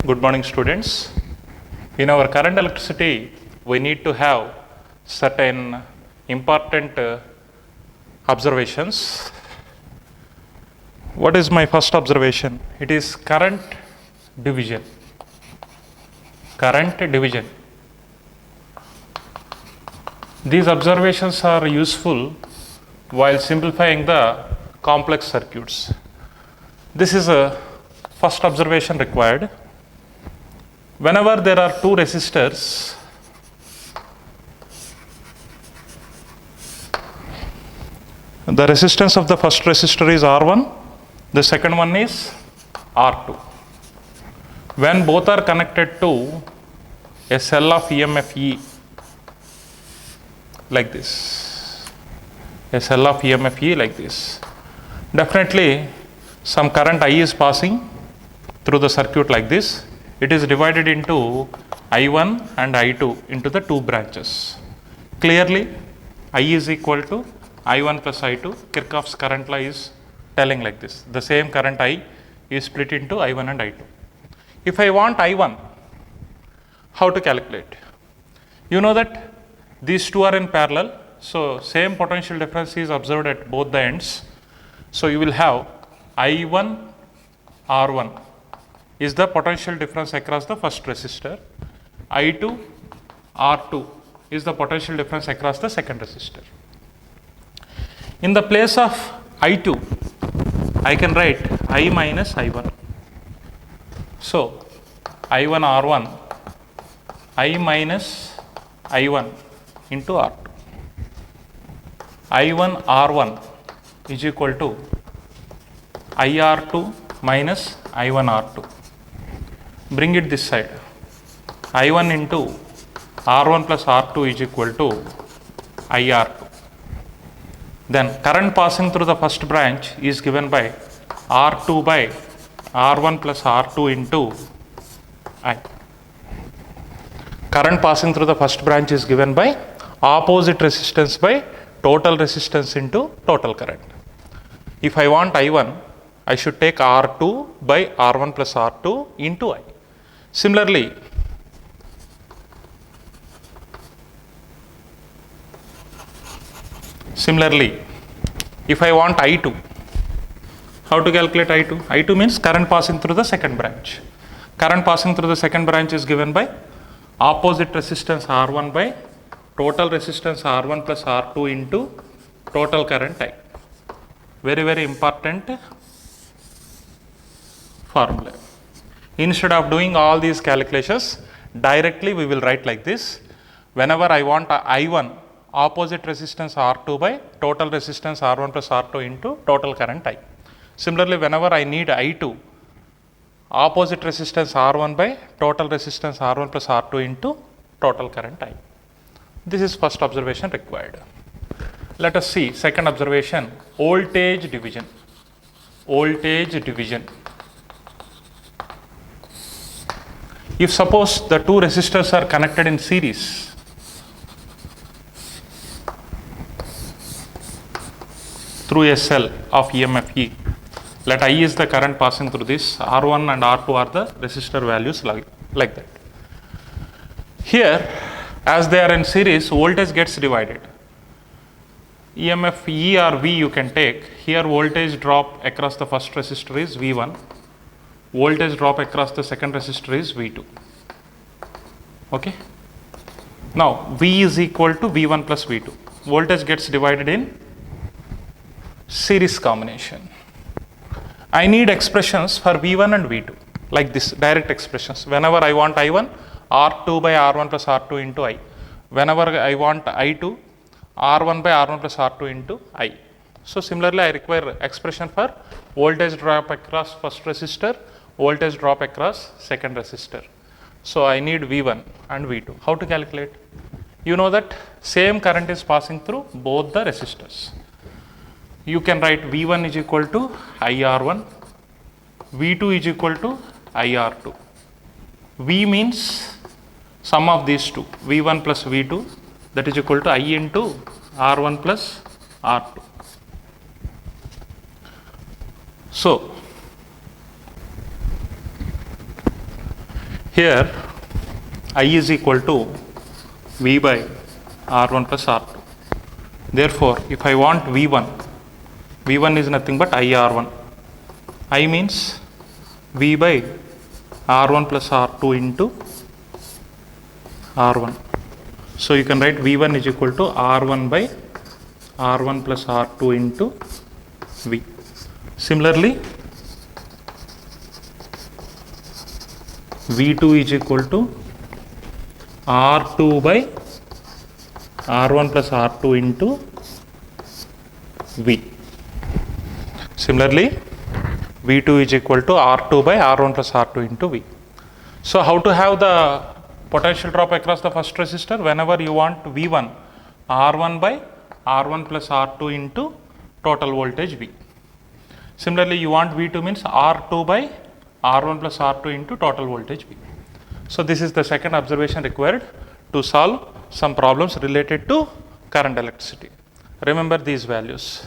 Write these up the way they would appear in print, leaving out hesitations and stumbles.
Good morning, students. In our current electricity, we need to have certain important observations. What is my first observation? It is current division. Current division. These observations are useful while simplifying the complex circuits. This is a first observation required. Whenever there are two resistors, the resistance of the first resistor is R1, the second one is R2. When both are connected to a cell of EMF E, like this, a cell of EMF E like this, definitely some current I is passing through the circuit like this. It is divided into I1 and I2 into the two branches. Clearly, I is equal to I1 plus I2. Kirchhoff's current law is telling like this. The same current I is split into I1 and I2. If I want I1, how to calculate? You know that these two are in parallel, so same potential difference is observed at both the ends. So you will have I1 R1 is the potential difference across the first resistor. I2 R2 is the potential difference across the second resistor. In the place of I2, I can write I minus I1. So I1 R1, I minus I1 into R2. I1 R1 is equal to IR2 minus I1 R2. Bring it this side. I1 into R1 plus R2 is equal to IR2. Then current passing through the first branch is given by R2 by R1 plus R2 into I. Current passing through the first branch is given by opposite resistance by total resistance into total current. If I want I1, I should take R2 by R1 plus R2 into I. Similarly, if I want I2, how to calculate I2? I2 means current passing through the second branch. Current passing through the second branch is given by opposite resistance R1 by total resistance R1 plus R2 into total current I. Very, very important formula. Instead of doing all these calculations, directly we will write like this. Whenever I want I1, opposite resistance R2 by total resistance R1 plus R2 into total current I. Similarly, whenever I need I2, opposite resistance R1 by total resistance R1 plus R2 into total current I. This is first observation required. Let us see second observation, voltage division. Voltage division. If suppose the two resistors are connected in series, through a cell of EMF E, let I is the current passing through this, R1 and R2 are the resistor values like that. Here, as they are in series, voltage gets divided. EMF E or V you can take. Here voltage drop across the first resistor is V1. Voltage drop across the second resistor is V2. Okay. Now V is equal to V1 plus V2. Voltage gets divided in series combination. I need expressions for V1 and V2 like this, direct expressions. Whenever I want I1, R2 by R1 plus R2 into I. Whenever I want I2, R1 by R1 plus R2 into I. So similarly, I require expression for voltage drop across first resistor, voltage drop across second resistor. So I need V1 and V2. How to calculate? You know that same current is passing through both the resistors. You can write V1 is equal to IR1, V2 is equal to IR2. V means sum of these two, V1 plus V2, that is equal to I into R1 plus R2. So Here I is equal to V by R1 plus R2. Therefore, if I want V1 is nothing but IR1. I means V by R1 plus R2 into R1. So you can write V1 is equal to R1 by R1 plus R2 into V. Similarly, V2 is equal to R2 by R1 plus R2 into V. Similarly, V2 is equal to R2 by R1 plus R2 into V. So how to have the potential drop across the first resistor? Whenever you want V1, R1 by R1 plus R2 into total voltage V. Similarly, you want V2 means R2 by R1 plus R2 into total voltage V. So this is the second observation required to solve some problems related to current electricity. Remember these values.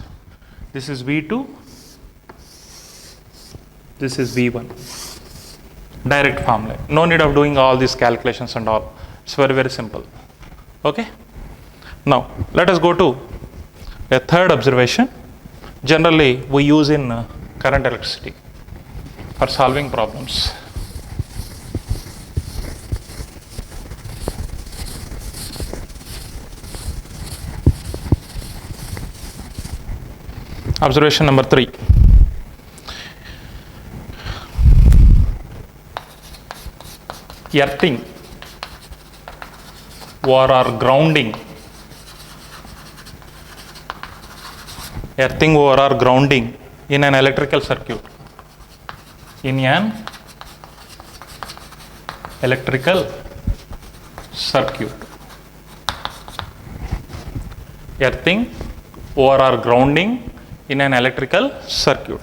This is V2, this is V1. Direct formula. No need of doing all these calculations and all. It's very, very simple. Okay. Now, let us go to a third observation. Generally, we use in current electricity for solving problems. Observation number 3. Earthing or grounding. Earthing or grounding in an electrical circuit. In an electrical circuit. Earthing or grounding in an electrical circuit.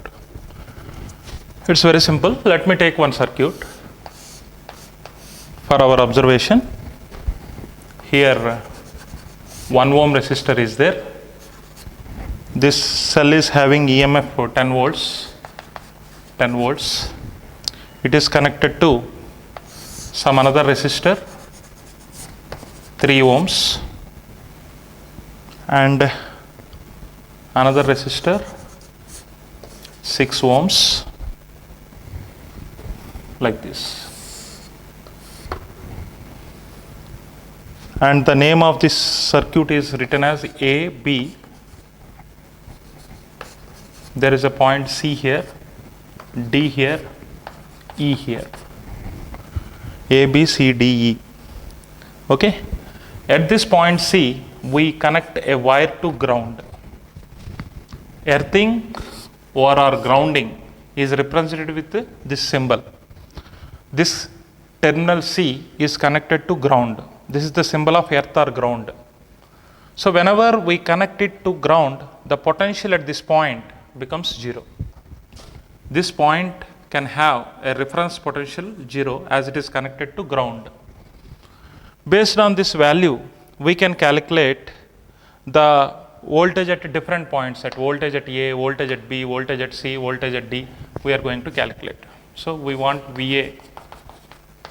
It's very simple. Let me take one circuit for our observation. Here 1 ohm resistor is there. This cell is having EMF for 10 volts. 10 volts. It is connected to some another resistor 3 ohms and another resistor 6 ohms, like this. And the name of this circuit is written as AB. There is a point C here, D here, E here. A, B, C, D, E. Okay. At this point C, we connect a wire to ground. Earthing or grounding is represented with this symbol. This terminal C is connected to ground. This is the symbol of earth or ground. So whenever we connect it to ground, the potential at this point becomes 0. This point can have a reference potential 0 as it is connected to ground. Based on this value, we can calculate the voltage at different points, at voltage at A, voltage at B, voltage at C, voltage at D, we are going to calculate. So we want VA,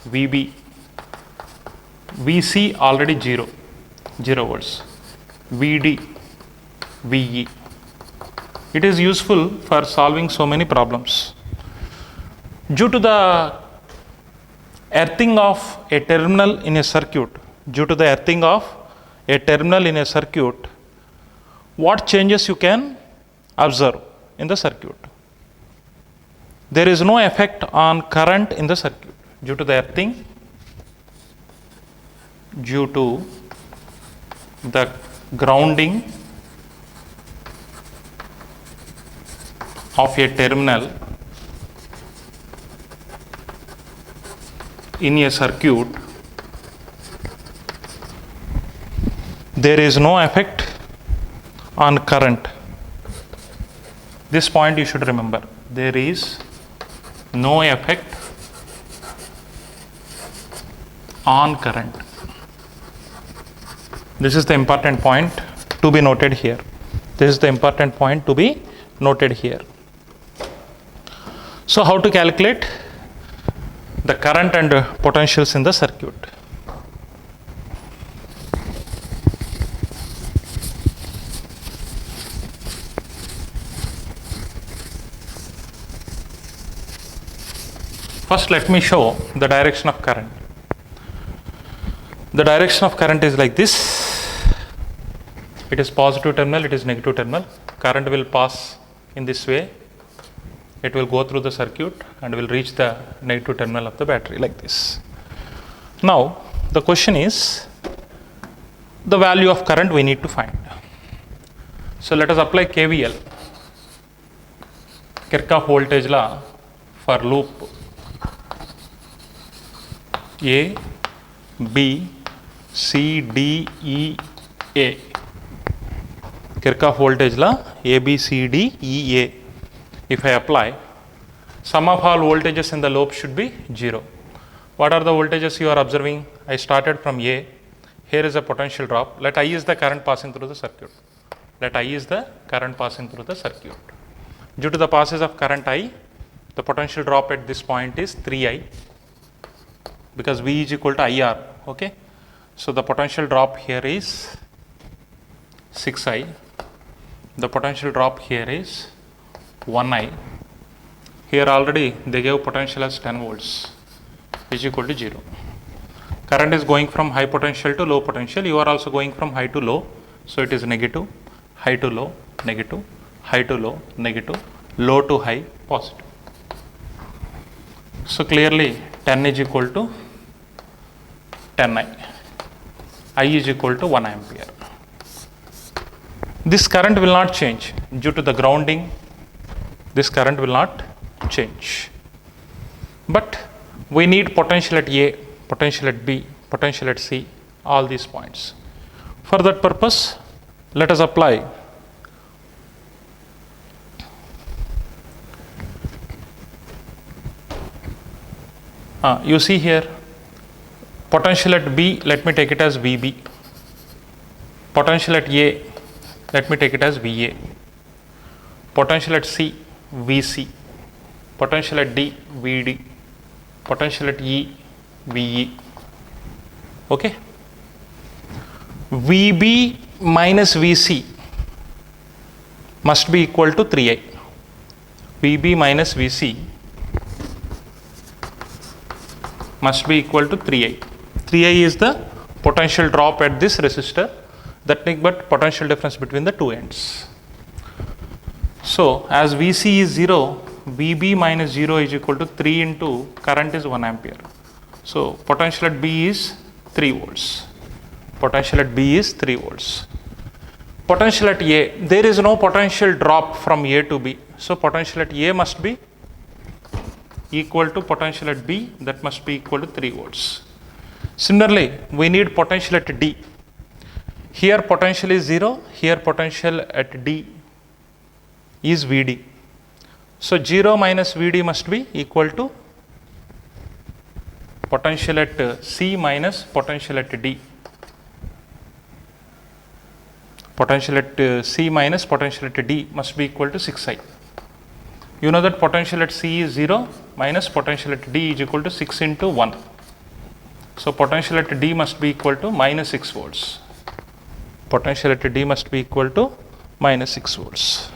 VB, VC already 0 volts, VD, VE. It is useful for solving so many problems. Due to the earthing of a terminal in a circuit, what changes you can observe in the circuit? There is no effect on current in the circuit due to the earthing, due to the grounding of a terminal in a circuit. There is no effect on current. This point you should remember. There is no effect on current. This is the important point to be noted here. So how to calculate? the current and potentials in the circuit. First, let me show the direction of current. The direction of current is like this. It is positive terminal, it is negative terminal. Current will pass in this way. It will go through the circuit and will reach the negative terminal of the battery like this. Now, the question is the value of current we need to find. So, let us apply KVL, Kirchhoff voltage law, for loop A, B, C, D, E, A. Kirchhoff voltage law A, B, C, D, E, A. If I apply, sum of all voltages in the loop should be 0. What are the voltages you are observing? I started from A. Here is a potential drop. Let I is the current passing through the circuit. Let I is the current passing through the circuit. Due to the passage of current I, the potential drop at this point is 3I, because V is equal to IR. Okay. So, the potential drop here is 6I. The potential drop here is 1I. Here already they gave potential as 10 volts, is equal to 0. Current is going from high potential to low potential. You are also going from high to low. So, it is negative, high to low, negative, high to low, negative, low to high, positive. So, clearly 10 is equal to 10I. I is equal to 1 ampere. This current will not change due to the grounding. This current will not change. But we need potential at A, potential at B, potential at C, all these points. For that purpose, let us apply you see here, potential at B, let me take it as VB. Potential at A, let me take it as VA. Potential at C, VC. Potential at D, VD. Potential at E, VE. Okay. VB minus VC must be equal to 3I. VB minus VC must be equal to 3I. 3I is the potential drop at this resistor, that nothing but potential difference between the two ends. So, as VC is 0, VB minus 0 is equal to 3 into current is 1 ampere. So, potential at B is 3 volts. Potential at B is 3 volts. Potential at A, there is no potential drop from A to B. So, potential at A must be equal to potential at B, that must be equal to 3 volts. Similarly, we need potential at D. Here potential is 0, here potential at D is VD. So, 0 minus VD must be equal to potential at C minus potential at D. Potential at C minus potential at D must be equal to 6I. You know that potential at C is 0 minus potential at D is equal to 6 into 1. So, potential at D must be equal to minus 6 volts. Potential at D must be equal to minus 6 volts.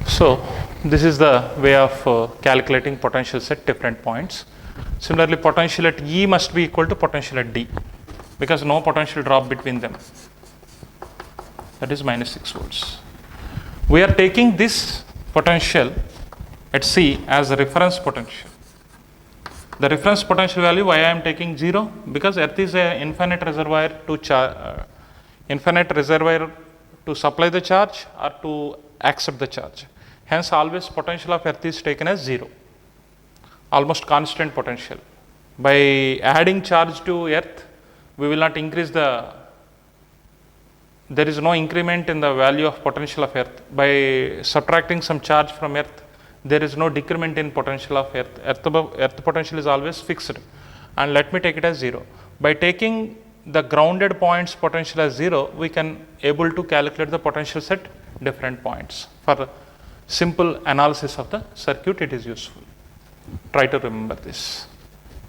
So, this is the way of calculating potentials at different points. Similarly, potential at E must be equal to potential at D, because no potential drop between them, that is minus 6 volts. We are taking this potential at C as a reference potential. The reference potential value, why I am taking 0? Because earth is an infinite reservoir to supply the charge or to accept the charge. Hence, always potential of earth is taken as 0, almost constant potential. By adding charge to earth, we will not increase there is no increment in the value of potential of earth. By subtracting some charge from earth, there is no decrement in potential of earth. Earth potential is always fixed, and let me take it as 0. By taking the grounded points potential as 0, we can able to calculate the potentials at different points. For simple analysis of the circuit, it is useful. Try to remember this.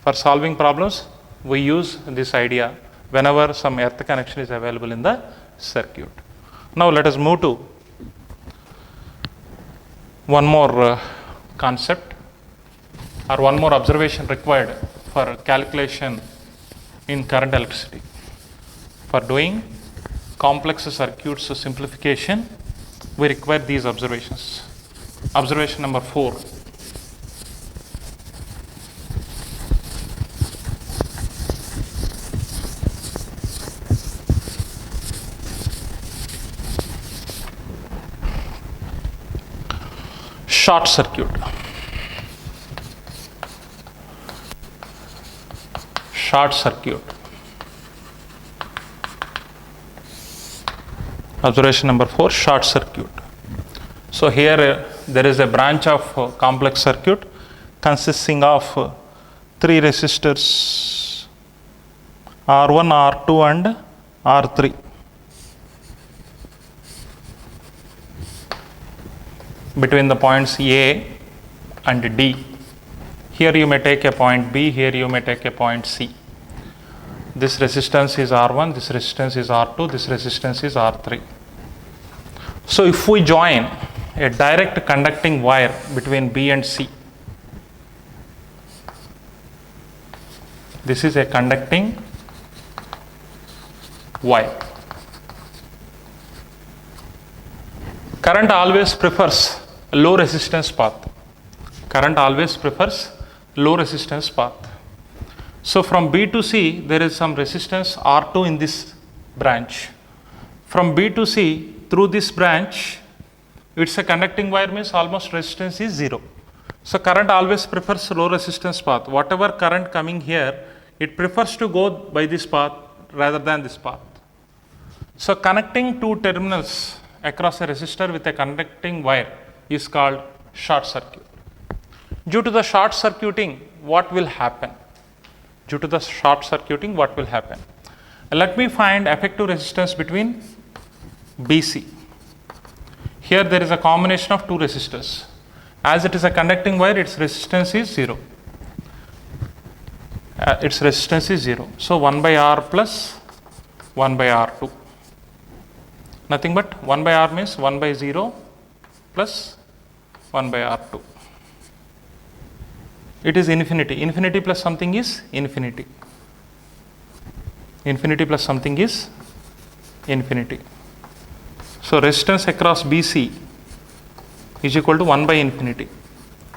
For solving problems, we use this idea whenever some earth connection is available in the circuit. Now let us move to one more concept or one more observation required for calculation in current electricity. For doing complex circuits simplification, we require these observations. Observation number 4. Short circuit. Short circuit. Observation number 4, short circuit. So here there is a branch of complex circuit consisting of 3 resistors R1, R2 and R3. Between the points A and D. Here you may take a point B, here you may take a point C. This resistance is R1, this resistance is R2, this resistance is R3. So if we join a direct conducting wire between B and C, this is a conducting wire. Current always prefers low resistance path. Current always prefers low resistance path. So from B to C, there is some resistance R2 in this branch. From B to C, through this branch, it's a conducting wire, means almost resistance is 0. So current always prefers low resistance path. Whatever current coming here, it prefers to go by this path rather than this path. So connecting two terminals across a resistor with a conducting wire is called short circuit. Due to the short circuiting, what will happen? Due to the short circuiting, what will happen? Let me find effective resistance between BC. Here there is a combination of two resistors. As it is a conducting wire, its resistance is 0. Its resistance is 0. So 1 by R plus 1 by R2. Nothing but 1 by R means 1 by 0 plus 1 by R2. It is infinity. Infinity plus something is infinity. Infinity plus something is infinity. So resistance across BC is equal to 1 by infinity.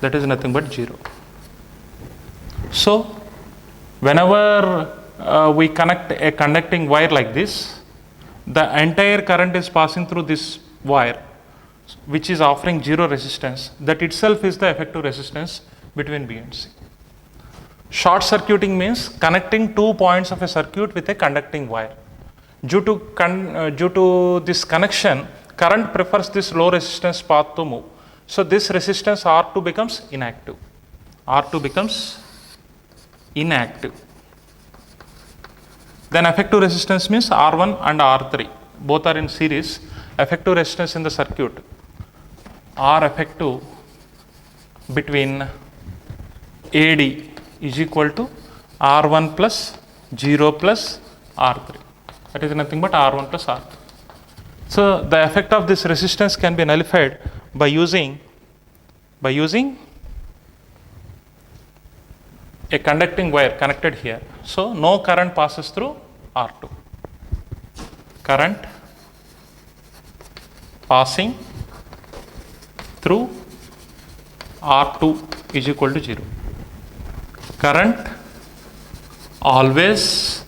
That is nothing but 0. So whenever we connect a conducting wire like this, the entire current is passing through this wire, which is offering 0 resistance. That itself is the effective resistance between B and C. Short circuiting means connecting 2 points of a circuit with a conducting wire. Due to this connection, current prefers this low resistance path to move. So this resistance R2 becomes inactive. R2 becomes inactive. Then effective resistance means R1 and R3. Both are in series. Effective resistance in the circuit, R effective between AD is equal to R1 plus 0 plus R3. That is nothing but R1 plus R3. So the effect of this resistance can be nullified by using a conducting wire connected here. So no current passes through R2. Current passing through R2 is equal to 0. Current always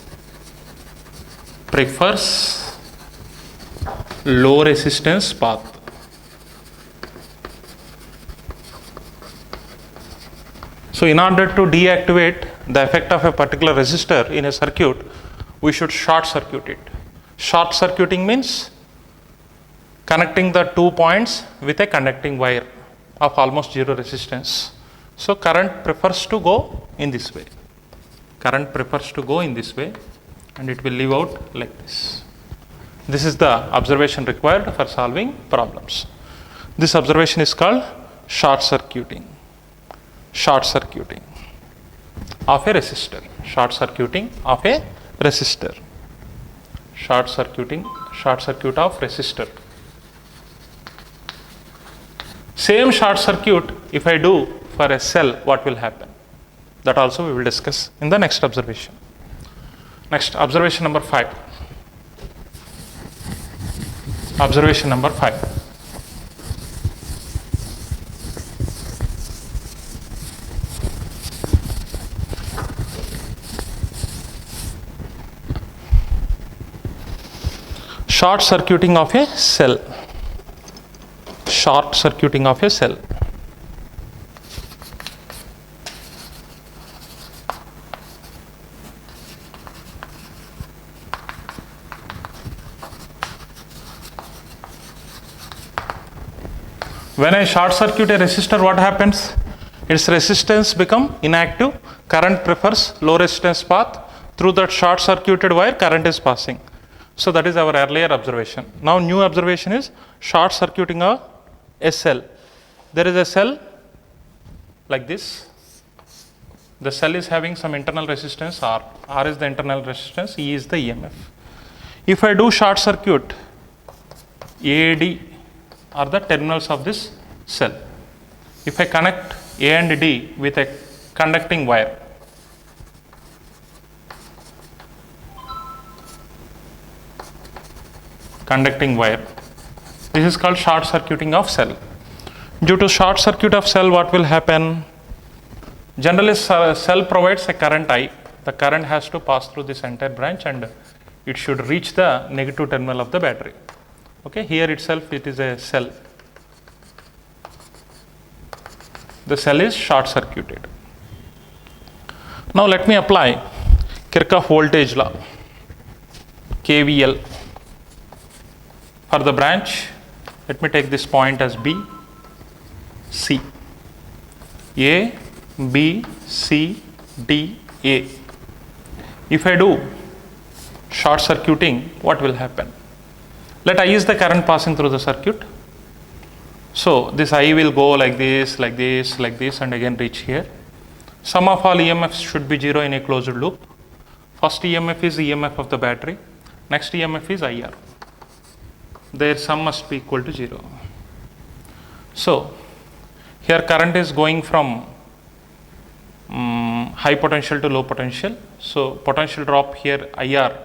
prefers low resistance path. So in order to deactivate the effect of a particular resistor in a circuit, we should short circuit it. Short circuiting means connecting the 2 points with a conducting wire of almost 0 resistance. So current prefers to go in this way. Current prefers to go in this way, and it will leave out like this. This is the observation required for solving problems. This observation is called short circuiting. Short circuiting of a resistor. Short circuiting of a resistor. Short circuit of resistor. Same short circuit if I do for a cell, what will happen? That also we will discuss in the next observation. Next, observation number 5. Observation number 5. Short circuiting of a cell. Short circuiting of a cell. When I short circuit a resistor, what happens? Its resistance become inactive. Current prefers low resistance path. Through that short circuited wire, current is passing. So that is our earlier observation. Now new observation is short circuiting a cell. There is a cell like this. The cell is having some internal resistance R. R is the internal resistance, E is the EMF. If I do short circuit, A, D are the terminals of this cell. If I connect A and D with a conducting wire, this is called short circuiting of cell. Due to short circuit of cell, what will happen? Generally, cell provides a current I. The current has to pass through this entire branch and it should reach the negative terminal of the battery. Okay, here itself it is a cell. The cell is short circuited. Now let me apply Kirchhoff voltage law, KVL. For the branch, let me take this point as B, C. A, B, C, D, A. If I do short circuiting, what will happen? Let I is the current passing through the circuit. So this I will go like this, like this, like this, and again reach here. Sum of all EMFs should be 0 in a closed loop. First EMF is EMF of the battery. Next EMF is IR. Their sum must be equal to 0. So here current is going from high potential to low potential. So potential drop here IR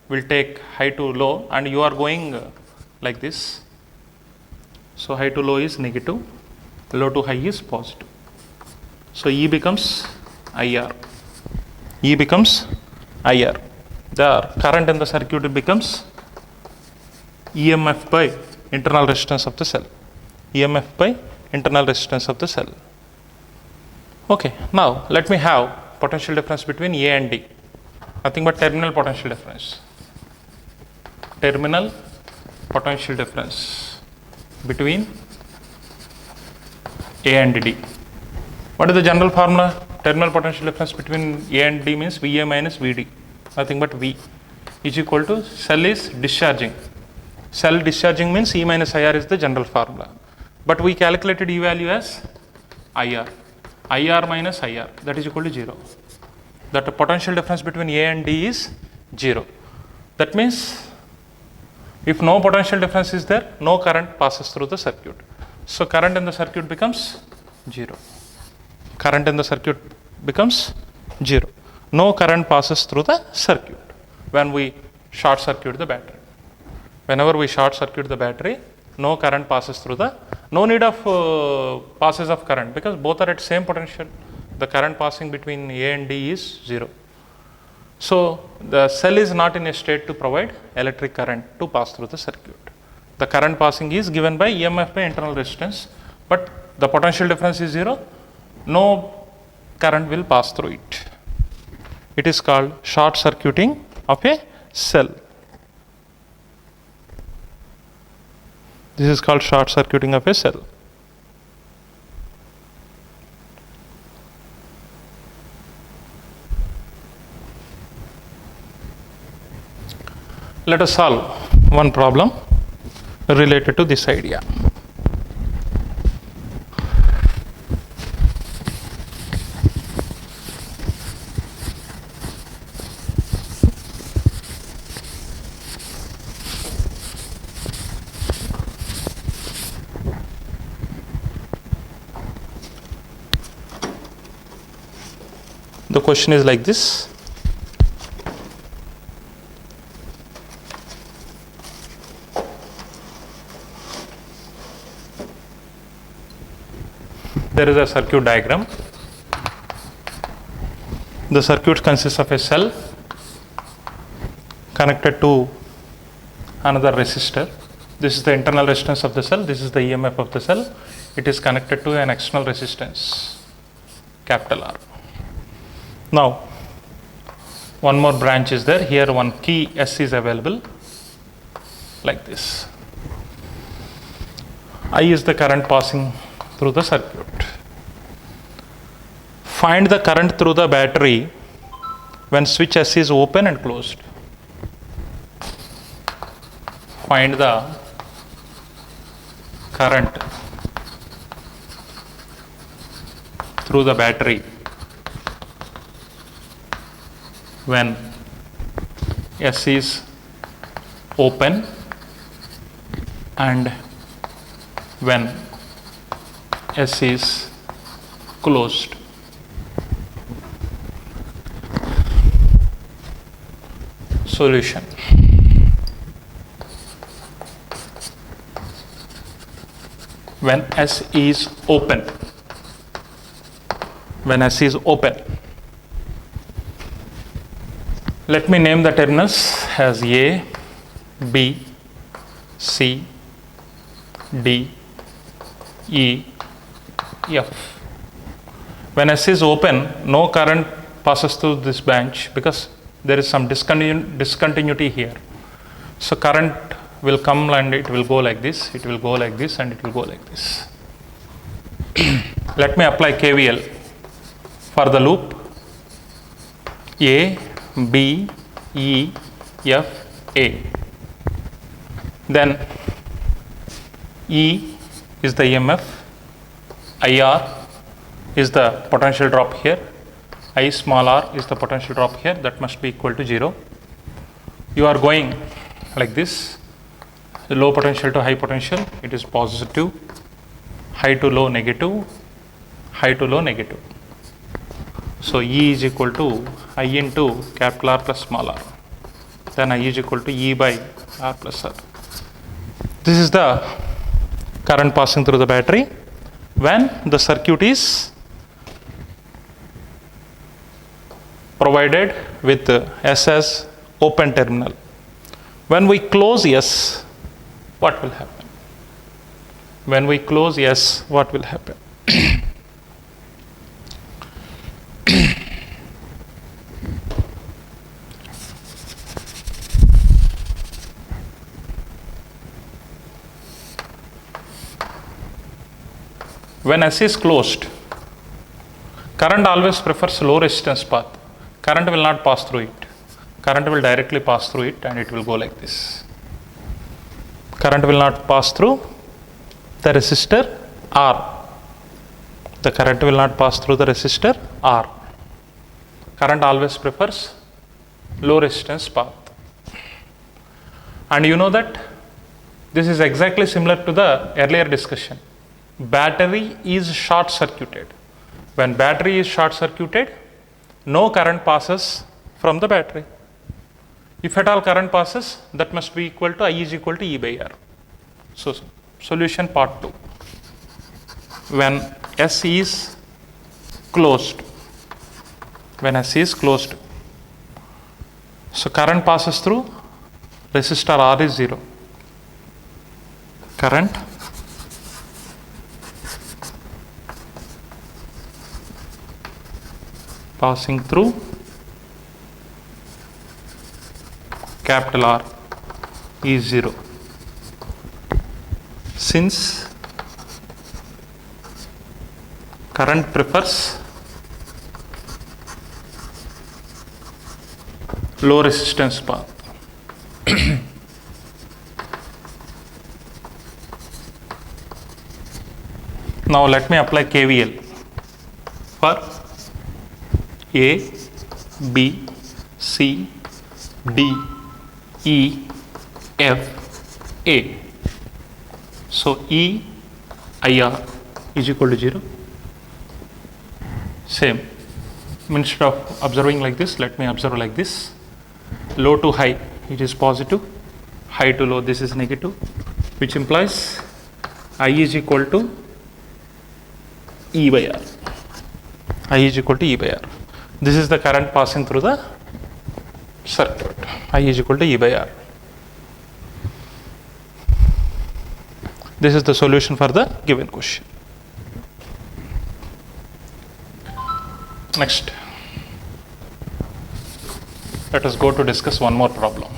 will take high to low, and you are going like this. So high to low is negative, low to high is positive. So E becomes IR. E becomes IR. The current in the circuit becomes EMF by internal resistance of the cell. EMF by internal resistance of the cell. Okay, now let me have potential difference between A and D. Nothing but terminal potential difference. Terminal potential difference between A and D. What is the general formula? Terminal potential difference between A and D means VA minus VD. Nothing but V is equal to cell is discharging. Cell discharging means E minus IR is the general formula. But we calculated E value as IR. IR minus IR, that is equal to 0. That the potential difference between A and D is 0. That means if no potential difference is there, no current passes through the circuit. So current in the circuit becomes 0. Current in the circuit becomes 0. No current passes through the circuit when we short circuit the battery. Whenever we short circuit the battery, no current passes through the, no need of passes of current, because both are at same potential. The current passing between A and D is 0. So the cell is not in a state to provide electric current to pass through the circuit. The current passing is given by EMF by internal resistance, but the potential difference is 0. No current will pass through it. It is called short circuiting of a cell. This is called short circuiting of a cell. Let us solve one problem related to this idea. The question is like this. There is a circuit diagram. The circuit consists of a cell connected to another resistor. This is the internal resistance of the cell. This is the EMF of the cell. It is connected to an external resistance, capital R. Now, one more branch is there. Here one key S is available like this. I is the current passing through the circuit. Find the current through the battery when switch S is open and closed. Find the current through the battery when S is open and when S is closed. Solution. When S is open, let me name the terminals as A, B, C, D, E, F. When S is open, no current passes through this branch because there is some discontinuity here. So current will come and it will go like this, it will go like this, and it will go like this. Let me apply KVL for the loop A, B, E, F, A. Then E is the EMF, IR is the potential drop here, I small r is the potential drop here, that must be equal to 0. You are going like this, the low potential to high potential, it is positive, high to low negative, high to low negative. So E is equal to I into capital R plus small r. Then I is equal to E by R plus R. This is the current passing through the battery when the circuit is provided with S as open terminal. When we close S, what will happen? When we close S, what will happen? When S is closed, current always prefers low resistance path. Current will not pass through it. Current will directly pass through it and it will go like this. Current will not pass through the resistor R. The current will not pass through the resistor R. Current always prefers low resistance path. And you know that this is exactly similar to the earlier discussion. Battery is short circuited. When battery is short circuited, no current passes from the battery. If at all current passes, that must be equal to I is equal to E by R. So solution part 2. When S is closed, so current passes through resistor R is 0. Current passing through capital R is 0. Since current prefers low resistance path. Now let me apply KVL for A, B, C, D, E, F, A. So E, IR is equal to 0. Same. Instead of observing like this, let me observe like this. Low to high, it is positive. High to low, this is negative, which implies I is equal to E by R. I is equal to E by R. This is the current passing through the circuit. I is equal to E by R. This is the solution for the given question. Next, let us go to discuss one more problem.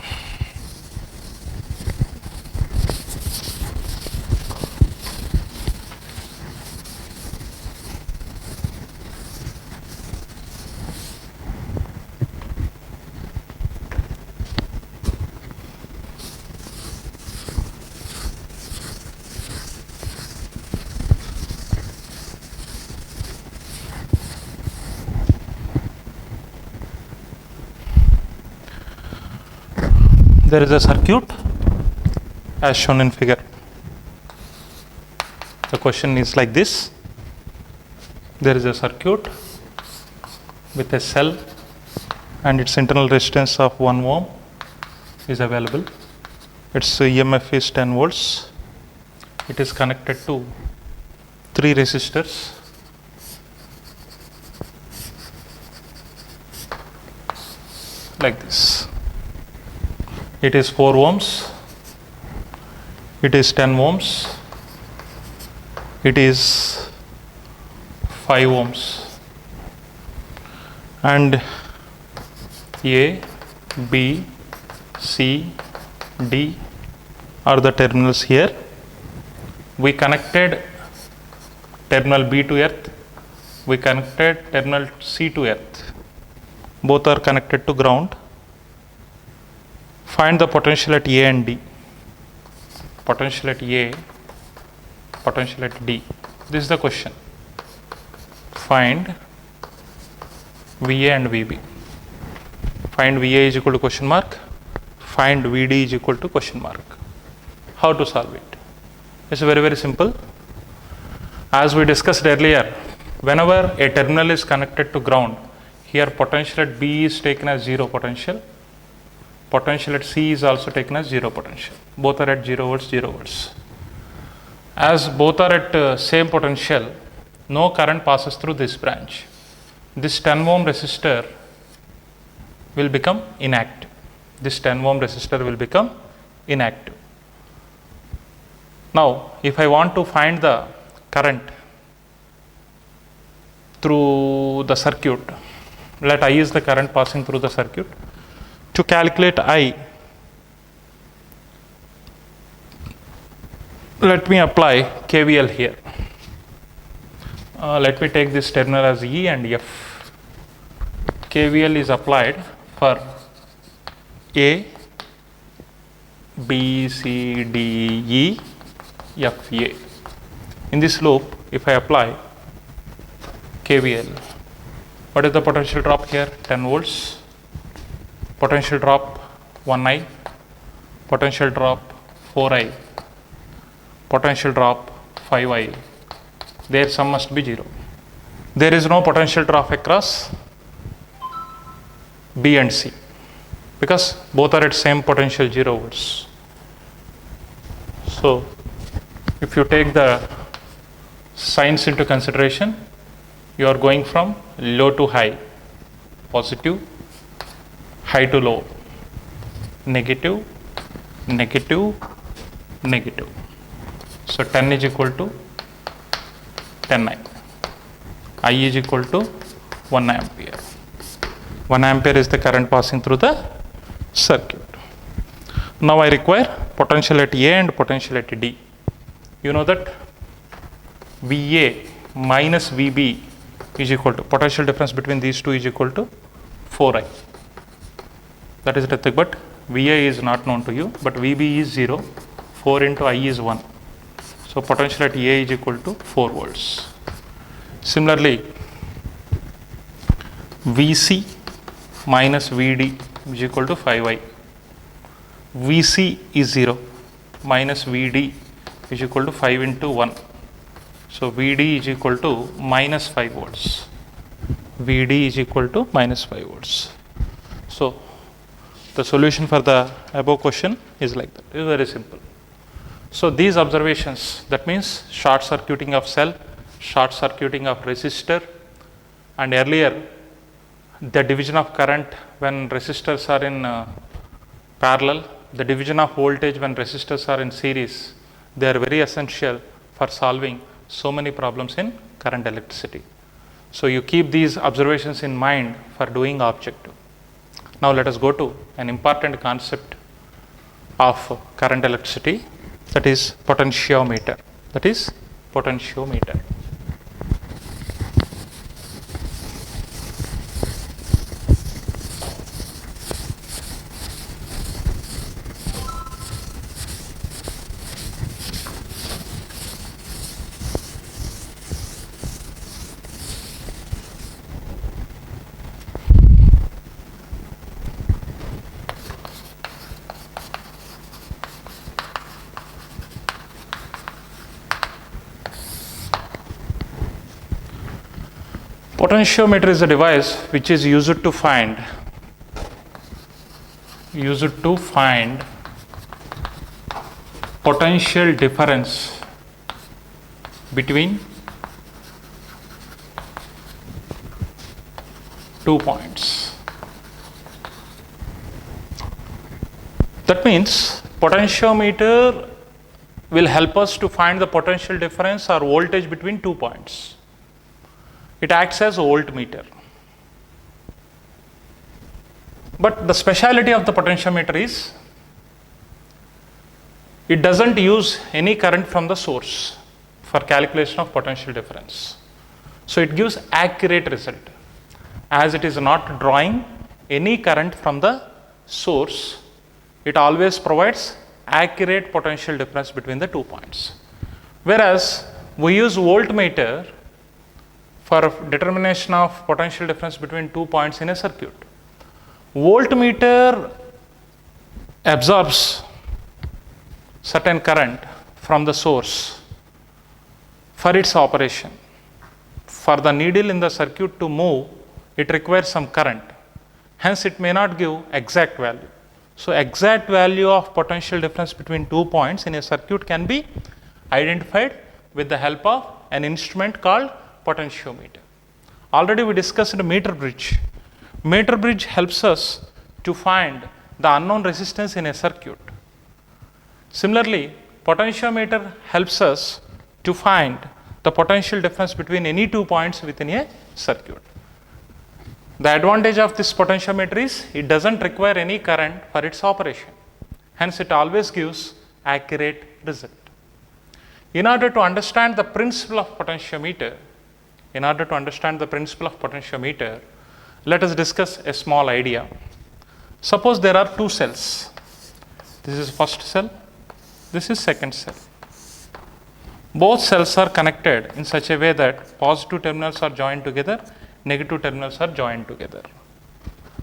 There is a circuit as shown in figure. The question is like this. There is a circuit with a cell and its internal resistance of 1 ohm is available. Its EMF is 10 volts. It is connected to 3 resistors. Like this. It is 4 ohms, it is 10 ohms, it is 5 ohms, and A, B, C, D are the terminals here. We connected terminal B to earth, we connected terminal C to earth. Both are connected to ground. Find the potential at A and D. Potential at A, potential at D. This is the question. Find VA and VB. Find VA is equal to question mark. Find VD is equal to question mark. How to solve it? It's very, very simple. As we discussed earlier, whenever a terminal is connected to ground, here potential at B is taken as 0 potential. Potential at C is also taken as 0 potential. Both are at 0 volts, 0 volts. As both are at same potential, no current passes through this branch. This 10 ohm resistor will become inactive. This 10 ohm resistor will become inactive. Now, if I want to find the current through the circuit, let I is the current passing through the circuit. To calculate I, let me apply KVL here. Let me take this terminal as E and F. KVL is applied for A, B, C, D, E, F, A. In this loop, if I apply KVL, what is the potential drop here? 10 volts. Potential drop 1I, potential drop 4I, potential drop 5I. Their sum must be 0. There is no potential drop across B and C because both are at same potential 0 volts. So, if you take the signs into consideration, you are going from low to high, positive, high to low, negative, negative, negative. So 10 is equal to 10I. I is equal to 1 ampere. 1 ampere is the current passing through the circuit. Now I require potential at A and potential at D. You know that VA minus VB is equal to, potential difference between these two is equal to 4I. That is nothing but VA is not known to you, but VB is 0, 4 into I is 1. So potential at A is equal to 4 volts. Similarly, VC minus VD is equal to 5I. VC is 0 minus VD is equal to 5 into 1. So VD is equal to minus 5 volts. Vd is equal to minus 5 volts. So the solution for the above question is like that. It is very simple. So these observations, that means short circuiting of cell, short circuiting of resistor, and earlier the division of current when resistors are in parallel, the division of voltage when resistors are in series, they are very essential for solving so many problems in current electricity. So you keep these observations in mind for doing objective. Now let us go to an important concept of current electricity, that is potentiometer. That is potentiometer. Potentiometer is a device which is used to find potential difference between 2 points. That means potentiometer will help us to find the potential difference or voltage between 2 points. It acts as a voltmeter. But the speciality of the potentiometer is it doesn't use any current from the source for calculation of potential difference. So it gives accurate result, as it is not drawing any current from the source. It always provides accurate potential difference between the 2 points. Whereas we use voltmeter for determination of potential difference between 2 points in a circuit. Voltmeter absorbs certain current from the source for its operation. For the needle in the circuit to move, it requires some current. Hence, it may not give exact value. So, exact value of potential difference between 2 points in a circuit can be identified with the help of an instrument called potentiometer. Already we discussed meter bridge. Meter bridge helps us to find the unknown resistance in a circuit. Similarly, potentiometer helps us to find the potential difference between any 2 points within a circuit. The advantage of this potentiometer is it doesn't require any current for its operation. Hence, it always gives accurate result. In order to understand the principle of potentiometer, let us discuss a small idea. Suppose there are 2 cells. This is first cell, this is second cell. Both cells are connected in such a way that positive terminals are joined together, negative terminals are joined together.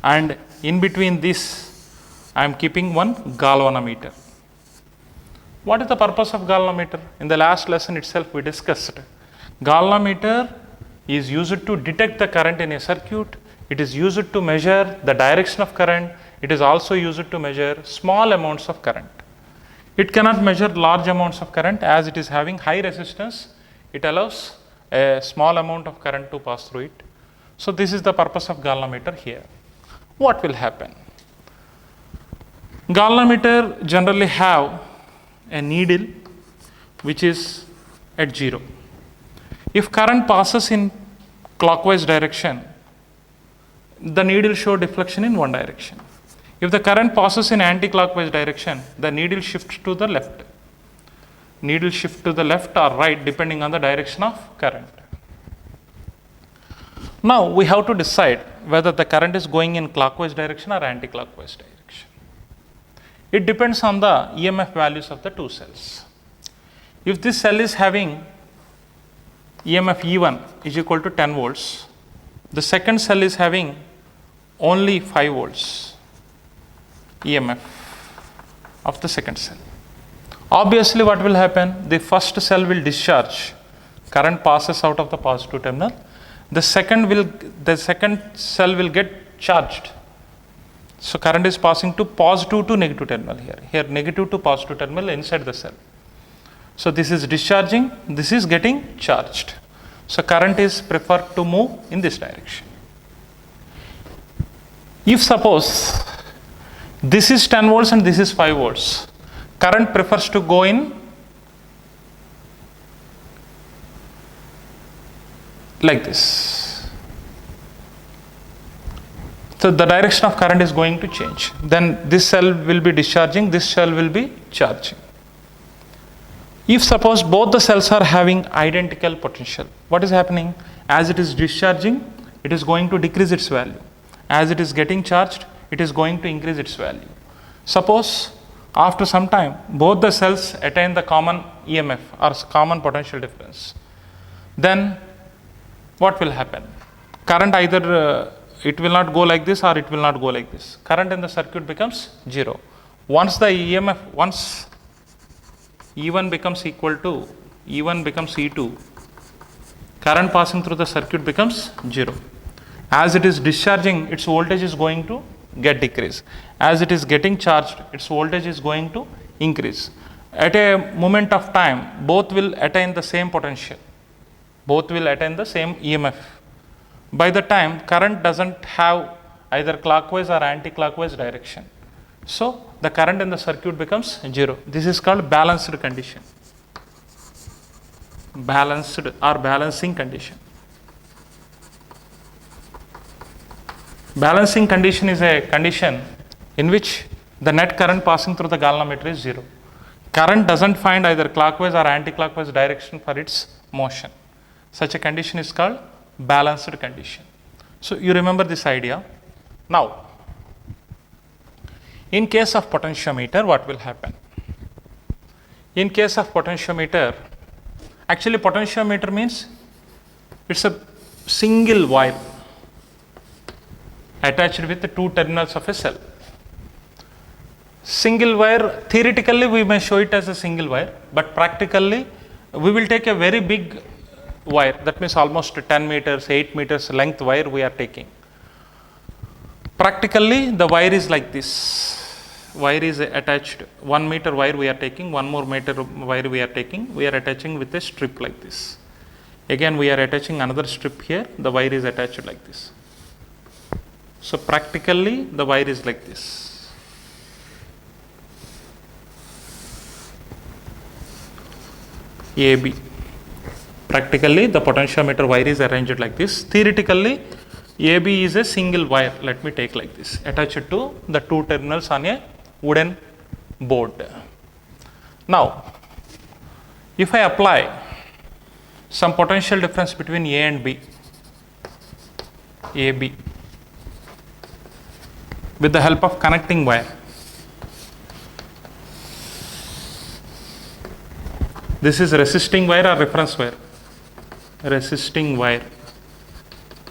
And in between this, I am keeping one galvanometer. What is the purpose of galvanometer? In the last lesson itself we discussed. Galvanometer is used to detect the current in a circuit. It is used to measure the direction of current. It is also used to measure small amounts of current. It cannot measure large amounts of current as it is having high resistance. It allows a small amount of current to pass through it. So this is the purpose of galvanometer here. What will happen? Galvanometer generally have a needle which is at 0. If current passes in clockwise direction, the needle show deflection in one direction. If the current passes in anti-clockwise direction, the needle shifts to the left. Needle shift to the left or right depending on the direction of current. Now we have to decide whether the current is going in clockwise direction or anti-clockwise direction. It depends on the EMF values of the 2 cells. If this cell is having EMF E1 is equal to 10 volts, the second cell is having only 5 volts EMF of the second cell. Obviously, what will happen? The first cell will discharge, current passes out of the positive terminal, the second cell will get charged. So current is passing to positive to negative terminal here. Here negative to positive terminal inside the cell. So this is discharging, this is getting charged. So current is preferred to move in this direction. If suppose this is 10 volts and this is 5 volts, current prefers to go in like this. So the direction of current is going to change. Then this cell will be discharging, this cell will be charging. If suppose both the cells are having identical potential, what is happening? As it is discharging, it is going to decrease its value. As it is getting charged, it is going to increase its value. Suppose after some time, both the cells attain the common EMF or common potential difference. Then what will happen? Current either it will not go like this or it will not go like this. Current in the circuit becomes 0. Once the EMF, once E1 becomes equal to, E1 becomes E2, current passing through the circuit becomes 0. As it is discharging, its voltage is going to get decreased. As it is getting charged, its voltage is going to increase. At a moment of time, both will attain the same potential. Both will attain the same EMF. By the time, current doesn't have either clockwise or anti-clockwise direction. So the current in the circuit becomes 0. This is called balanced condition. Balanced or balancing condition. Balancing condition is a condition in which the net current passing through the galvanometer is 0. Current doesn't find either clockwise or anti-clockwise direction for its motion. Such a condition is called balanced condition. So you remember this idea. Now, in case of potentiometer, what will happen? In case of potentiometer, actually potentiometer means it's a single wire attached with the two terminals of a cell. Single wire, theoretically we may show it as a single wire, but practically we will take a very big wire, that means almost 10 meters, 8 meters length wire we are taking. Practically the wire is like this. Wire is attached, 1 meter wire we are taking, 1 more meter wire we are taking, we are attaching with a strip like this. Again we are attaching another strip here, the wire is attached like this. So practically the wire is like this. AB. Practically the potentiometer wire is arranged like this. Theoretically AB is a single wire, let me take like this, attached to the two terminals on a wooden board. Now if I apply some potential difference between A and B, AB, with the help of connecting wire, this is resisting wire or reference wire? Resisting wire.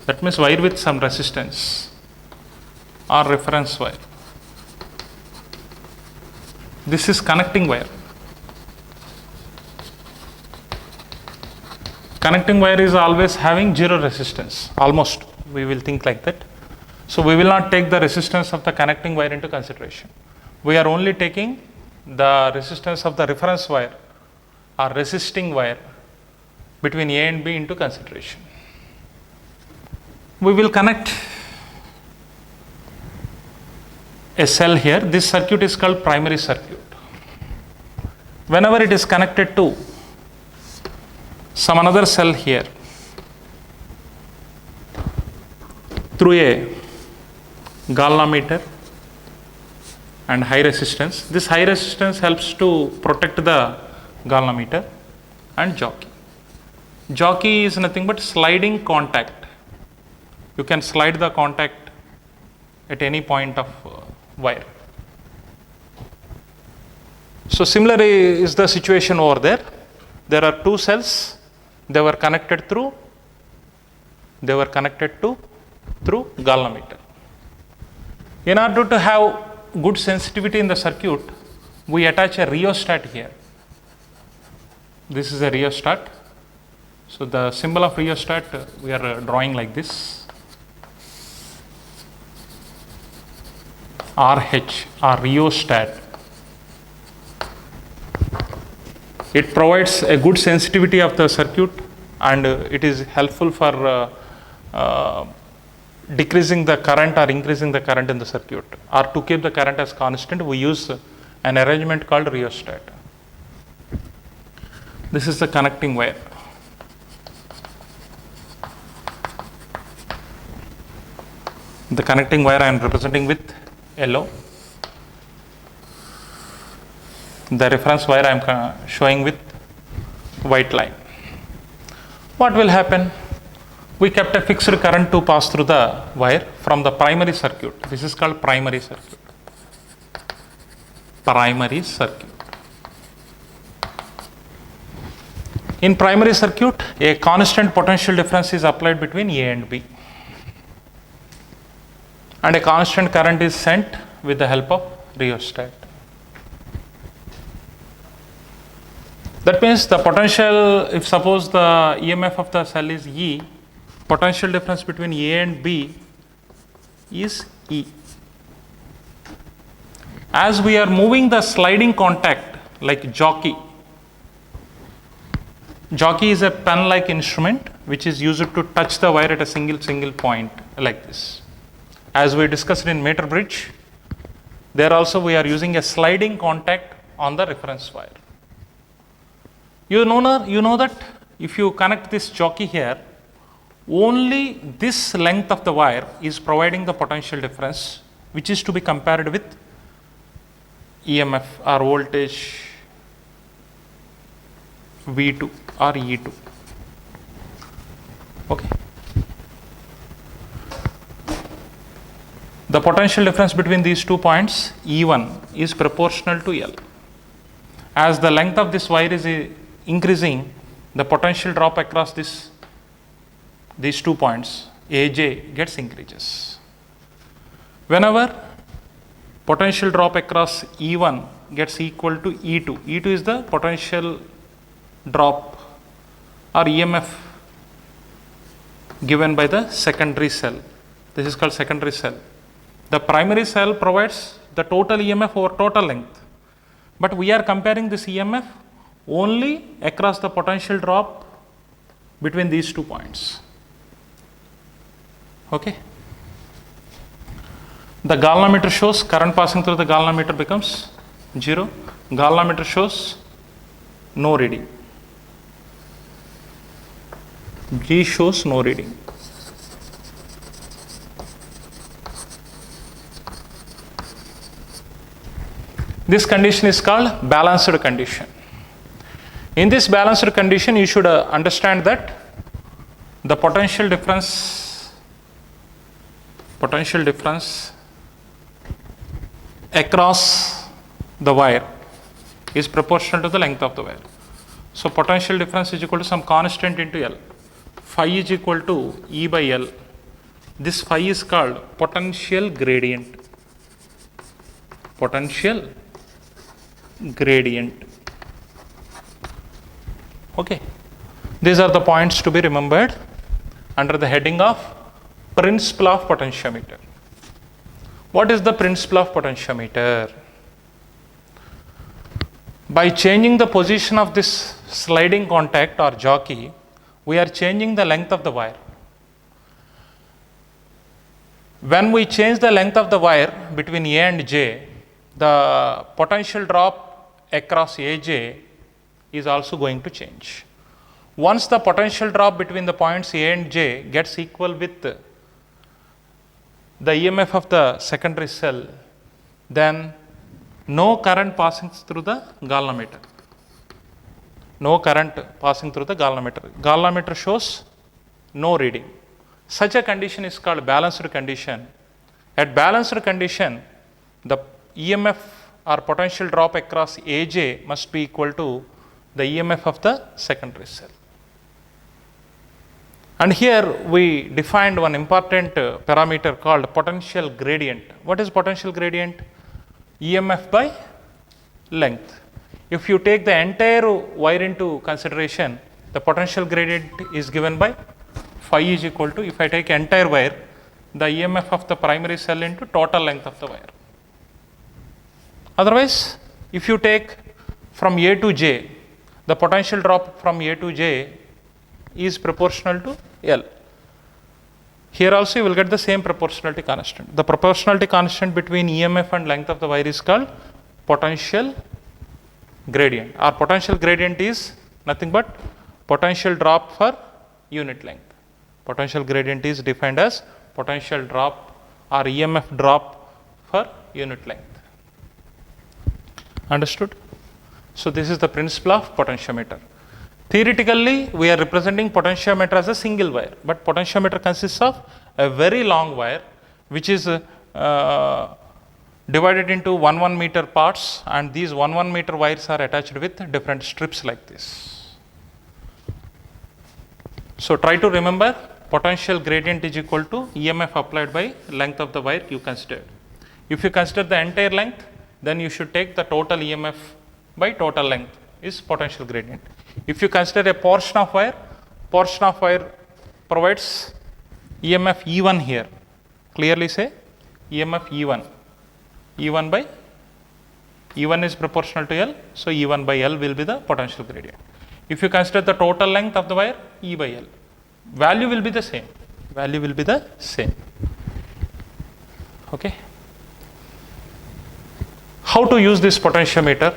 That means wire with some resistance, or reference wire. This is connecting wire. Connecting wire is always having zero resistance, almost, we will think like that. So we will not take the resistance of the connecting wire into consideration. We are only taking the resistance of the reference wire or resisting wire between A and B into consideration. We will connect a cell here. This circuit is called primary circuit. Whenever it is connected to some another cell here through a galvanometer and high resistance, this high resistance helps to protect the galvanometer and jockey. Jockey is nothing but sliding contact. You can slide the contact at any point of wire. So similarly is the situation over there. There are two cells, they were connected through galvanometer. In order to have good sensitivity in the circuit, we attach a rheostat here. This is a rheostat. So the symbol of rheostat we are drawing like this. RH or rheostat. It provides a good sensitivity of the circuit, and it is helpful for decreasing the current or increasing the current in the circuit, or to keep the current as constant we use an arrangement called rheostat. This is the connecting wire. The connecting wire I am representing with yellow. The reference wire I am showing with white line. What will happen? We kept a fixed current to pass through the wire from the primary circuit. This is called primary circuit. Primary circuit. In primary circuit, a constant potential difference is applied between A and B, and a constant current is sent with the help of rheostat. That means the potential, if suppose the EMF of the cell is E, potential difference between A and B is E. As we are moving the sliding contact like jockey, jockey is a pen-like instrument which is used to touch the wire at a single point like this. As we discussed in meter bridge, there also we are using a sliding contact on the reference wire. You know that if you connect this jockey here, only this length of the wire is providing the potential difference, which is to be compared with EMF or voltage V2 or E2. Okay. The potential difference between these 2 points, E1, is proportional to L. As the length of this wire is increasing, the potential drop across these 2 points, AJ, gets increases. Whenever potential drop across E1 gets equal to E2, E2 is the potential drop or EMF given by the secondary cell. This is called secondary cell. The primary cell provides the total EMF over total length, but we are comparing this EMF only across the potential drop between these 2 points. Okay. The galvanometer shows current passing through the galvanometer becomes 0. Galvanometer shows no reading. G shows no reading. This condition is called balanced condition. In this balanced condition, you should understand that the potential difference across the wire is proportional to the length of the wire. So potential difference is equal to some constant into L. Phi is equal to E by L. This phi is called potential gradient. Potential gradient. Okay. These are the points to be remembered under the heading of principle of potentiometer. What is the principle of potentiometer? By changing the position of this sliding contact or jockey, we are changing the length of the wire. When we change the length of the wire between A and J, the potential drop across AJ is also going to change. Once the potential drop between the points A and J gets equal with the EMF of the secondary cell, then no current passing through the galvanometer. No current passing through the galvanometer. Galvanometer shows no reading. Such a condition is called balanced condition. At balanced condition, the EMF or potential drop across AJ must be equal to the EMF of the secondary cell. And here we defined one important parameter called potential gradient. What is potential gradient? EMF by length. If you take the entire wire into consideration, the potential gradient is given by phi is equal to, if I take entire wire, the EMF of the primary cell into total length of the wire. Otherwise, if you take from A to J, the potential drop from A to J is proportional to L. Here also you will get the same proportionality constant. The proportionality constant between EMF and length of the wire is called potential gradient. Our potential gradient is nothing but potential drop for unit length. Potential gradient is defined as potential drop or EMF drop for unit length. Understood? So this is the principle of potentiometer. Theoretically, we are representing potentiometer as a single wire, but potentiometer consists of a very long wire which is divided into 1 meter parts, and these 1 meter wires are attached with different strips like this. So try to remember, potential gradient is equal to EMF applied by length of the wire you considered. If you consider the entire length, then you should take the total EMF by total length is potential gradient. If you consider a portion of wire provides EMF E1 here. Clearly say EMF E1. E1 by E1 is proportional to L, so E1 by L will be the potential gradient. If you consider the total length of the wire, E by L, value will be the same. Value will be the same. Okay. How to use this potentiometer,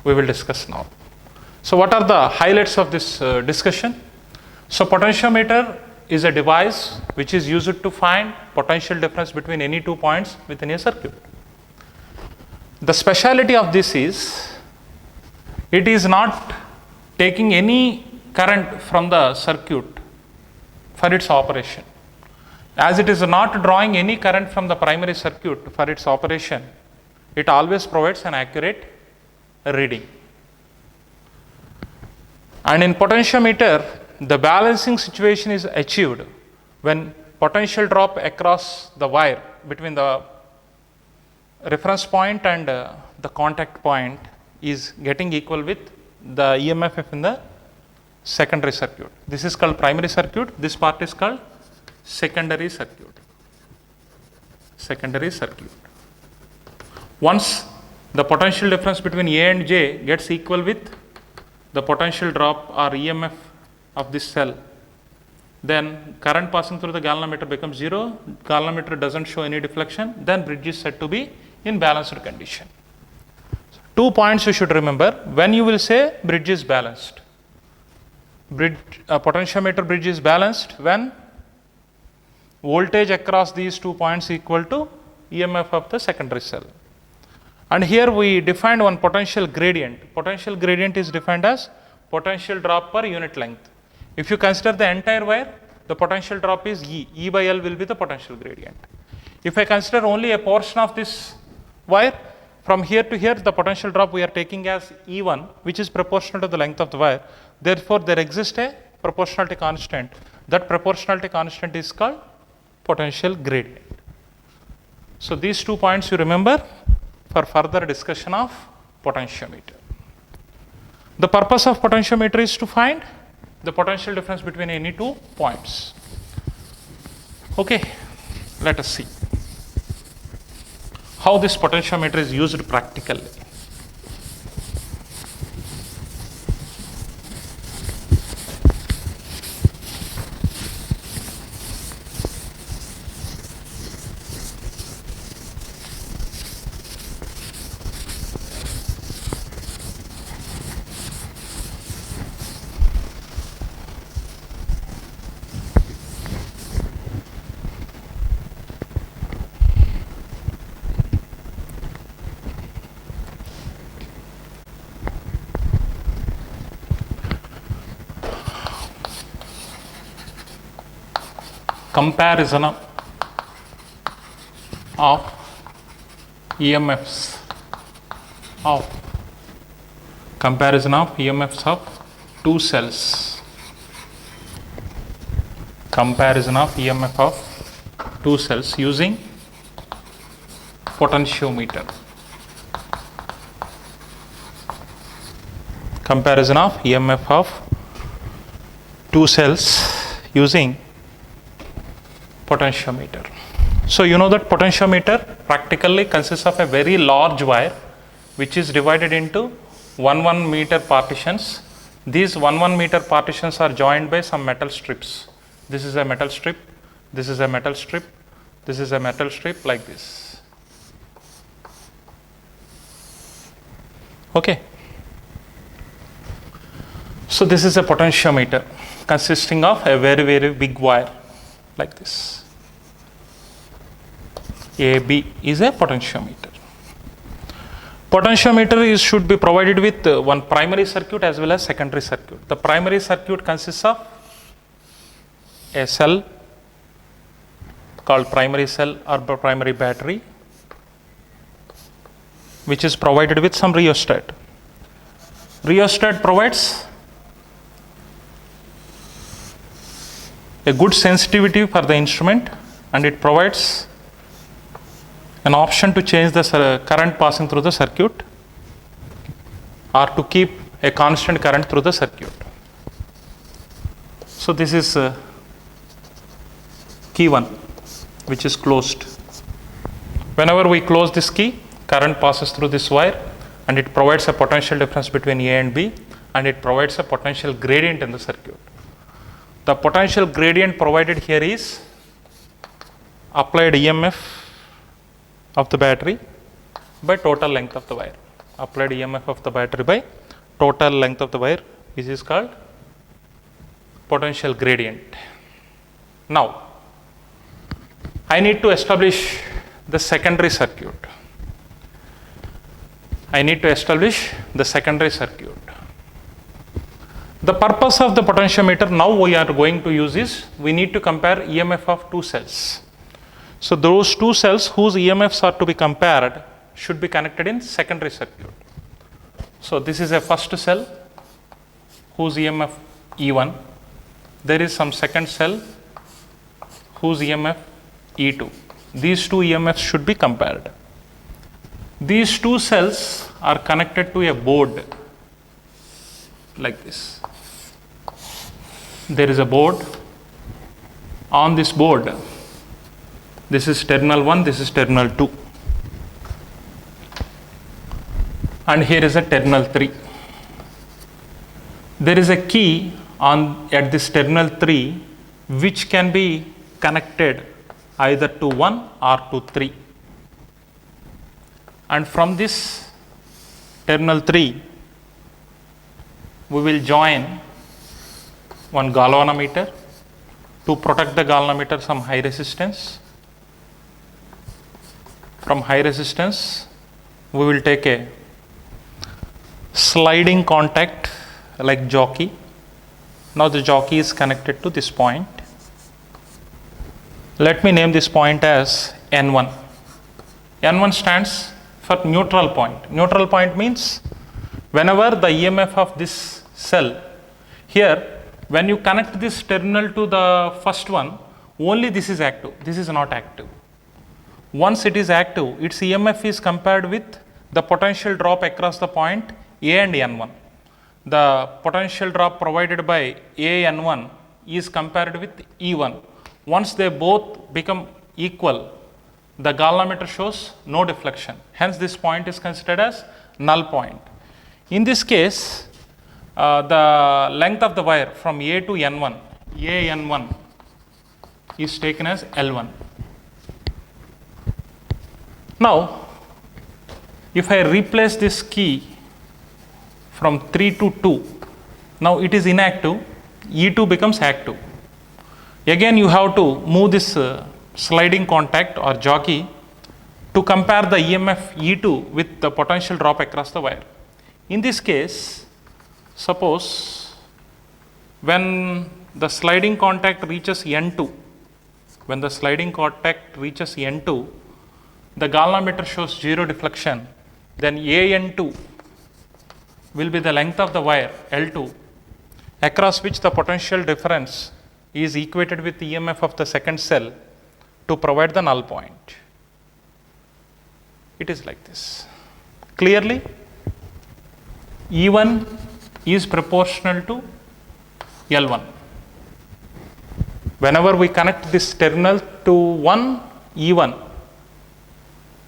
we will discuss now. So what are the highlights of this discussion? So potentiometer is a device which is used to find potential difference between any 2 points within a circuit. The speciality of this is, it is not taking any current from the circuit for its operation. As it is not drawing any current from the primary circuit for its operation, it always provides an accurate reading. And in potentiometer, the balancing situation is achieved when potential drop across the wire between the reference point and the contact point is getting equal with the EMF in the secondary circuit. This is called primary circuit. This part is called secondary circuit. Secondary circuit. Once the potential difference between A and J gets equal with the potential drop or EMF of this cell, then current passing through the galvanometer becomes 0. Galvanometer doesn't show any deflection. Then bridge is said to be in balanced condition. So 2 points you should remember when you will say bridge is balanced. Potentiometer bridge is balanced when voltage across these 2 points equal to EMF of the secondary cell. And here we defined one potential gradient. Potential gradient is defined as potential drop per unit length. If you consider the entire wire, the potential drop is E. E by L will be the potential gradient. If I consider only a portion of this wire, from here to here, the potential drop we are taking as E1, which is proportional to the length of the wire. Therefore, there exists a proportionality constant. That proportionality constant is called potential gradient. So these 2 points you remember for further discussion of potentiometer. The purpose of potentiometer is to find the potential difference between any 2 points. Okay, let us see how this potentiometer is used practically. Comparison of EMFs of two cells. Comparison of EMF of two cells using potentiometer. Comparison of EMF of two cells using potentiometer. So you know that potentiometer practically consists of a very large wire which is divided into 1 meter partitions. These 1 meter partitions are joined by some metal strips. This is a metal strip, this is a metal strip, this is a metal strip, like this. Okay. So this is a potentiometer consisting of a very, very big wire like this. AB is a potentiometer. Potentiometer should be provided with one primary circuit as well as secondary circuit. The primary circuit consists of a cell called primary cell or primary battery, which is provided with some rheostat. Rheostat provides a good sensitivity for the instrument, and it provides an option to change the current passing through the circuit or to keep a constant current through the circuit. So this is key 1, which is closed. Whenever we close this key, current passes through this wire and it provides a potential difference between A and B, and it provides a potential gradient in the circuit. The potential gradient provided here is applied EMF of the battery by total length of the wire. Applied EMF of the battery by total length of the wire, which is called potential gradient. Now, I need to establish the secondary circuit. The purpose of the potentiometer now we are going to use is, we need to compare EMF of two cells. So those two cells whose EMFs are to be compared should be connected in secondary circuit. So this is a first cell whose EMF E1. There is some second cell whose EMF E2. These two EMFs should be compared. These two cells are connected to a board like this. There is a board. On this board, this is terminal 1, this is terminal 2. And here is a terminal 3. There is a key at this terminal 3 which can be connected either to 1 or to 3. And from this terminal 3, we will join one galvanometer. To protect the galvanometer, some high resistance. From high resistance, we will take a sliding contact like jockey. Now the jockey is connected to this point. Let me name this point as N1. N1 stands for neutral point. Neutral point means whenever the EMF of this cell, here when you connect this terminal to the first one, only this is active, this is not active. Once it is active, its EMF is compared with the potential drop across the point A and N1. The potential drop provided by A N1 is compared with E1. Once they both become equal, the galvanometer shows no deflection. Hence, this point is considered as null point. In this case, the length of the wire from A to N1, A N1 is taken as L1. Now, if I replace this key from 3 to 2, now it is inactive, E2 becomes active. Again, you have to move this sliding contact or jockey to compare the EMF E2 with the potential drop across the wire. In this case, suppose when the sliding contact reaches N2, the galvanometer shows zero deflection, then AN2 will be the length of the wire L2 across which the potential difference is equated with the EMF of the second cell to provide the null point. It is like this. Clearly, E1 is proportional to L1. Whenever we connect this terminal to one, E1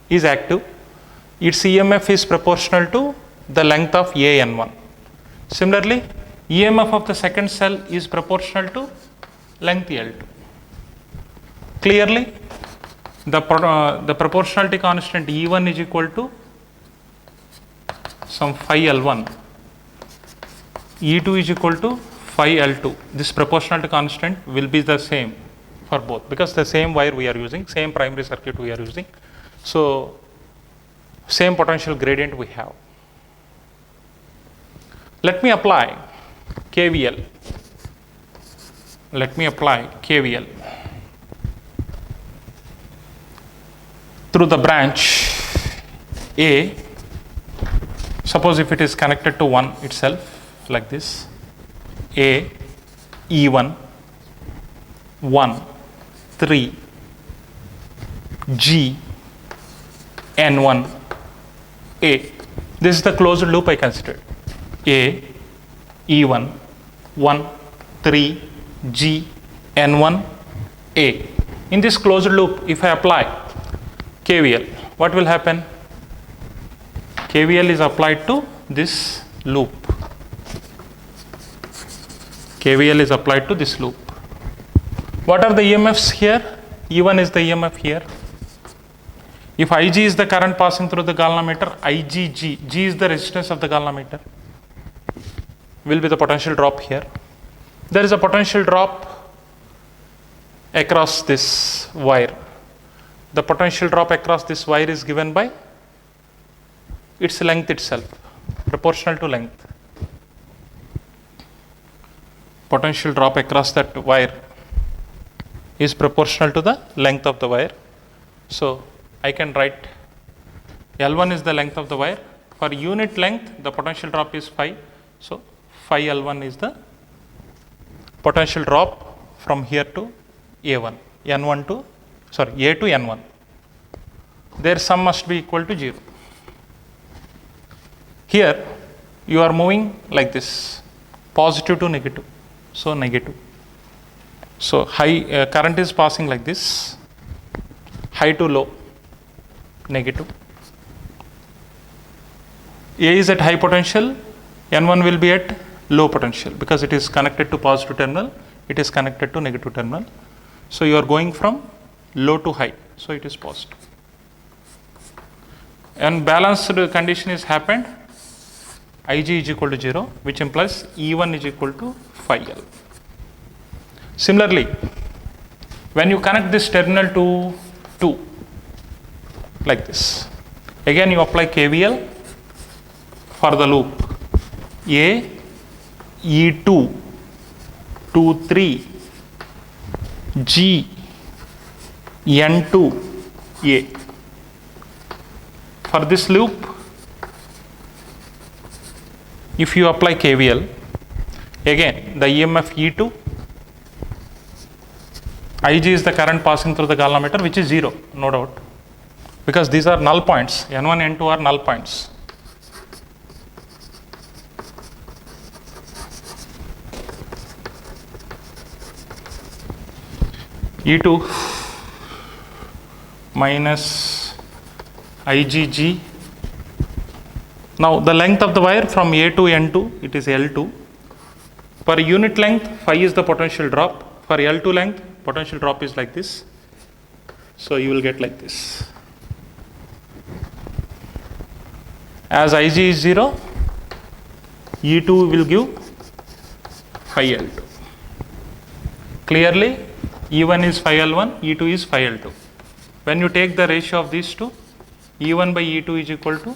is active. Its EMF is proportional to the length of AN1. Similarly, EMF of the second cell is proportional to length L2. Clearly, the proportionality constant E1 is equal to some phi L1, E2 is equal to phi L2. This proportionality constant will be the same for both, because the same wire we are using, same primary circuit we are using, so same potential gradient we have. Let me apply KVL. Let me apply KVL through the branch A. Suppose if it is connected to 1 itself, like this, A, E1, 1, 3, G, N1, A. This is the closed loop I considered. A, E1, 1, 3, G, N1, A. In this closed loop, if I apply KVL, what will happen? KVL is applied to this loop. KVL is applied to this loop. What are the EMFs here? E1 is the EMF here. If Ig is the current passing through the galvanometer, IgG, G is the resistance of the galvanometer, will be the potential drop here. There is a potential drop across this wire. The potential drop across this wire is given by its length itself, proportional to length. Potential drop across that wire is proportional to the length of the wire. So I can write L1 is the length of the wire. For unit length, the potential drop is phi. So phi L1 is the potential drop from here to A1, N1 to, sorry, A to N1. Their sum must be equal to 0. Here you are moving like this, positive to negative, so negative. So high current is passing like this, high to low, negative. A is at high potential, N1 will be at low potential, because it is connected to positive terminal, it is connected to negative terminal. So you are going from low to high, so it is positive. And balanced condition is happened, Ig is equal to 0, which implies E1 is equal to phi L. Similarly, when you connect this terminal to 2, like this, again you apply KVL for the loop A, E2, 2, 3, G, N2, A. For this loop, if you apply KVL, again the EMF E2, Ig is the current passing through the galvanometer, which is 0, no doubt, because these are null points, N1, N2 are null points. E2 minus IgG. Now the length of the wire from A to N2, it is L2. Per unit length, phi is the potential drop. For L2 length, potential drop is like this. So you will get like this. As Ig is 0, E2 will give phi L2. Clearly, E1 is phi L1, E2 is phi L2. When you take the ratio of these two, E1 by E2 is equal to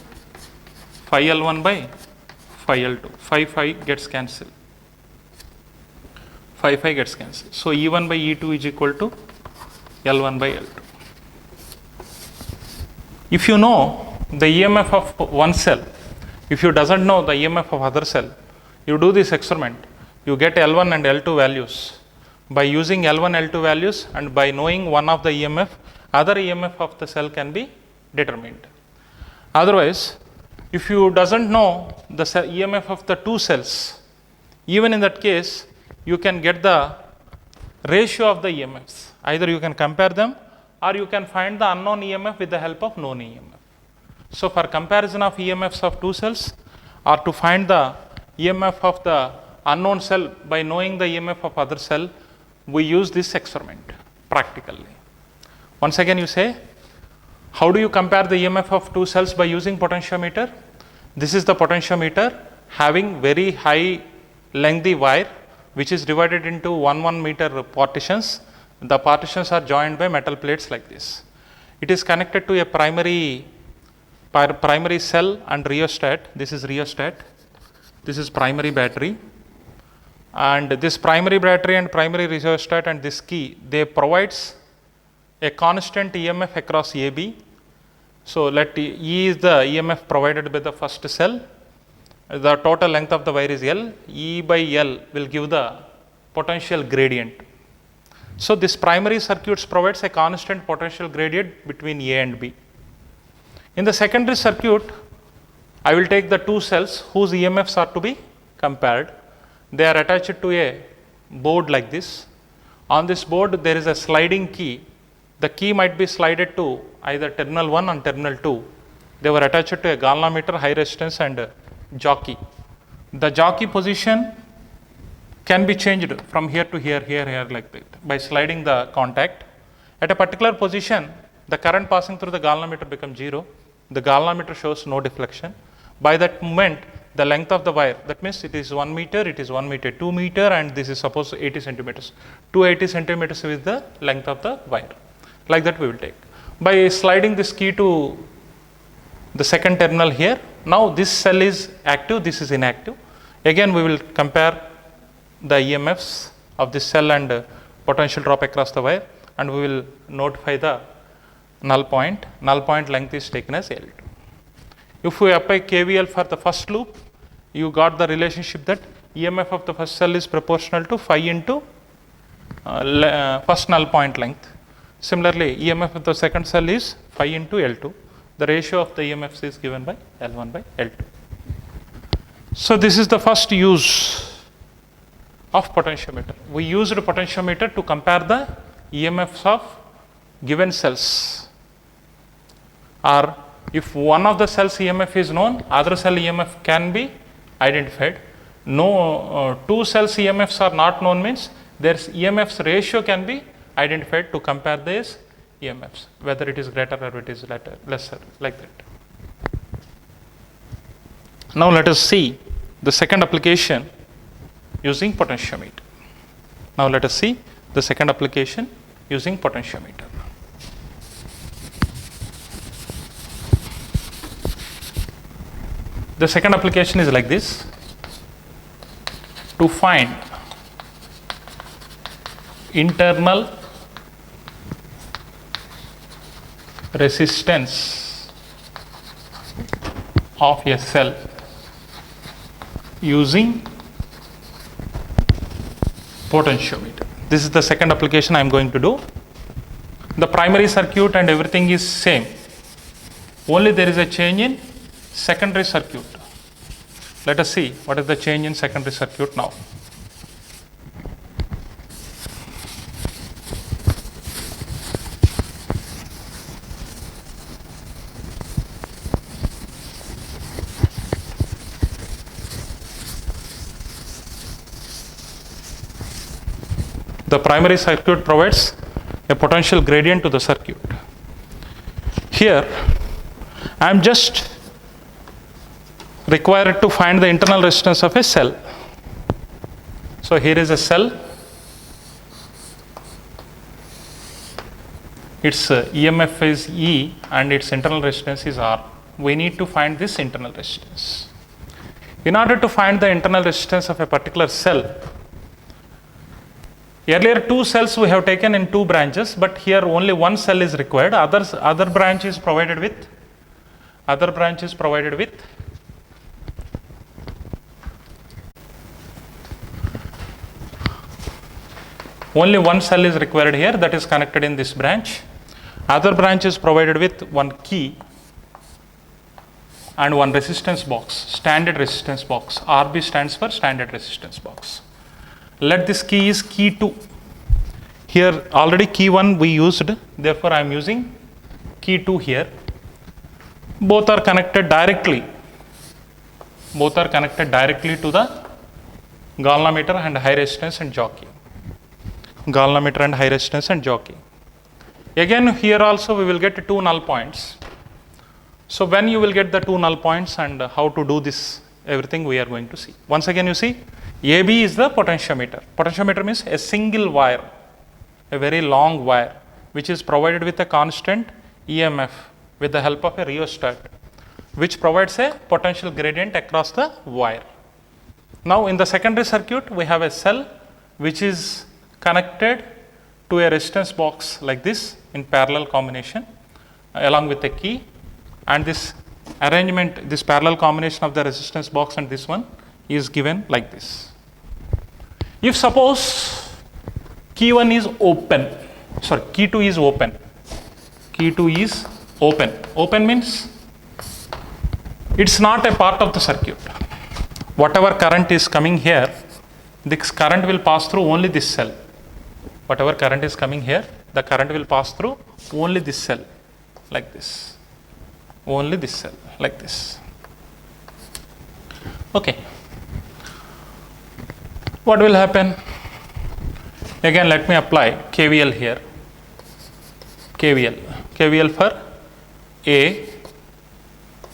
phi L1 by phi L2. Phi gets cancelled. Phi gets cancelled. So E1 by E2 is equal to L1 by L2. If you know the EMF of one cell, if you doesn't know the EMF of other cell, you do this experiment, you get L1 and L2 values. By using L1, L2 values and by knowing one of the EMF, other EMF of the cell can be determined. Otherwise, if you doesn't know the EMF of the two cells, even in that case, you can get the ratio of the EMFs. Either you can compare them or you can find the unknown EMF with the help of known EMF. So for comparison of EMFs of two cells or to find the EMF of the unknown cell by knowing the EMF of other cell, we use this experiment practically. Once again you say, how do you compare the EMF of two cells by using potentiometer? This is the potentiometer having very high lengthy wire which is divided into 1 meter partitions. The partitions are joined by metal plates like this. It is connected to a primary cell and rheostat. This is rheostat. This is primary battery. And this primary battery and primary rheostat and this key, they provides a constant EMF across AB. So let E is the EMF provided by the first cell. The total length of the wire is L. E by L will give the potential gradient. So this primary circuits provides a constant potential gradient between A and B. In the secondary circuit, I will take the two cells whose EMFs are to be compared. They are attached to a board like this. On this board, there is a sliding key. The key might be slided to either terminal 1 and terminal 2. They were attached to a galvanometer, high resistance and jockey. The jockey position can be changed from here to here, here like that by sliding the contact. At a particular position, the current passing through the galvanometer becomes 0. The galvanometer shows no deflection. By that moment, the length of the wire, that means it is 1 meter, it is 1 meter, 2 meter, and this is suppose 80 centimeters. 280 centimeters is the length of the wire. Like that we will take. By sliding this key to the second terminal here, now this cell is active, this is inactive. Again we will compare the EMFs of this cell and potential drop across the wire, and we will notify the null point. Null point length is taken as L2. If we apply KVL for the first loop, you got the relationship that EMF of the first cell is proportional to phi into first null point length. Similarly, EMF of the second cell is phi into L2. The ratio of the EMFs is given by L1 by L2. So this is the first use of potentiometer. We used a potentiometer to compare the EMFs of given cells. Or if one of the cells EMF is known, other cell EMF can be identified. No, two cells EMFs are not known means their EMFs ratio can be identified to compare these EMFs, whether it is greater or it is lesser, like that. Now let us see the second application using potentiometer. Now let us see the second application using potentiometer. The second application is like this. To find internal resistance of a cell using potentiometer. This is the second application I am going to do. The primary circuit and everything is same. Only there is a change in secondary circuit. Let us see what is the change in secondary circuit now. The primary circuit provides a potential gradient to the circuit. Here I am just required to find the internal resistance of a cell. So here is a cell. Its EMF is E and its internal resistance is R. We need to find this internal resistance. In order to find the internal resistance of a particular cell, earlier two cells we have taken in two branches, but here only one cell is required. Other branch is provided with only one cell is required here, that is connected in this branch. Other branch is provided with one key and one resistance box, standard resistance box. RB stands for standard resistance box. Let this key is key 2. Here already key 1 we used, therefore I am using key 2 here. Both are connected directly. Both are connected directly to the galvanometer and high resistance and jockey. Galvanometer and high resistance and jockey. Again here also we will get 2 null points. So when you will get the 2 null points and how to do this, everything we are going to see. Once again you see, AB is the potentiometer. Potentiometer means a single wire, a very long wire, which is provided with a constant EMF with the help of a rheostat, which provides a potential gradient across the wire. Now in the secondary circuit, we have a cell which is connected to a resistance box like this in parallel combination along with a key, and this arrangement, this parallel combination of the resistance box and this one is given like this. If suppose key 1 is open, sorry, key 2 is open. Key 2 is open. Open means it's not a part of the circuit. Whatever current is coming here, this current will pass through only this cell. Whatever current is coming here, the current will pass through only this cell, like this. Only this cell, like this. Okay. What will happen? Again, let me apply KVL here. KVL for A,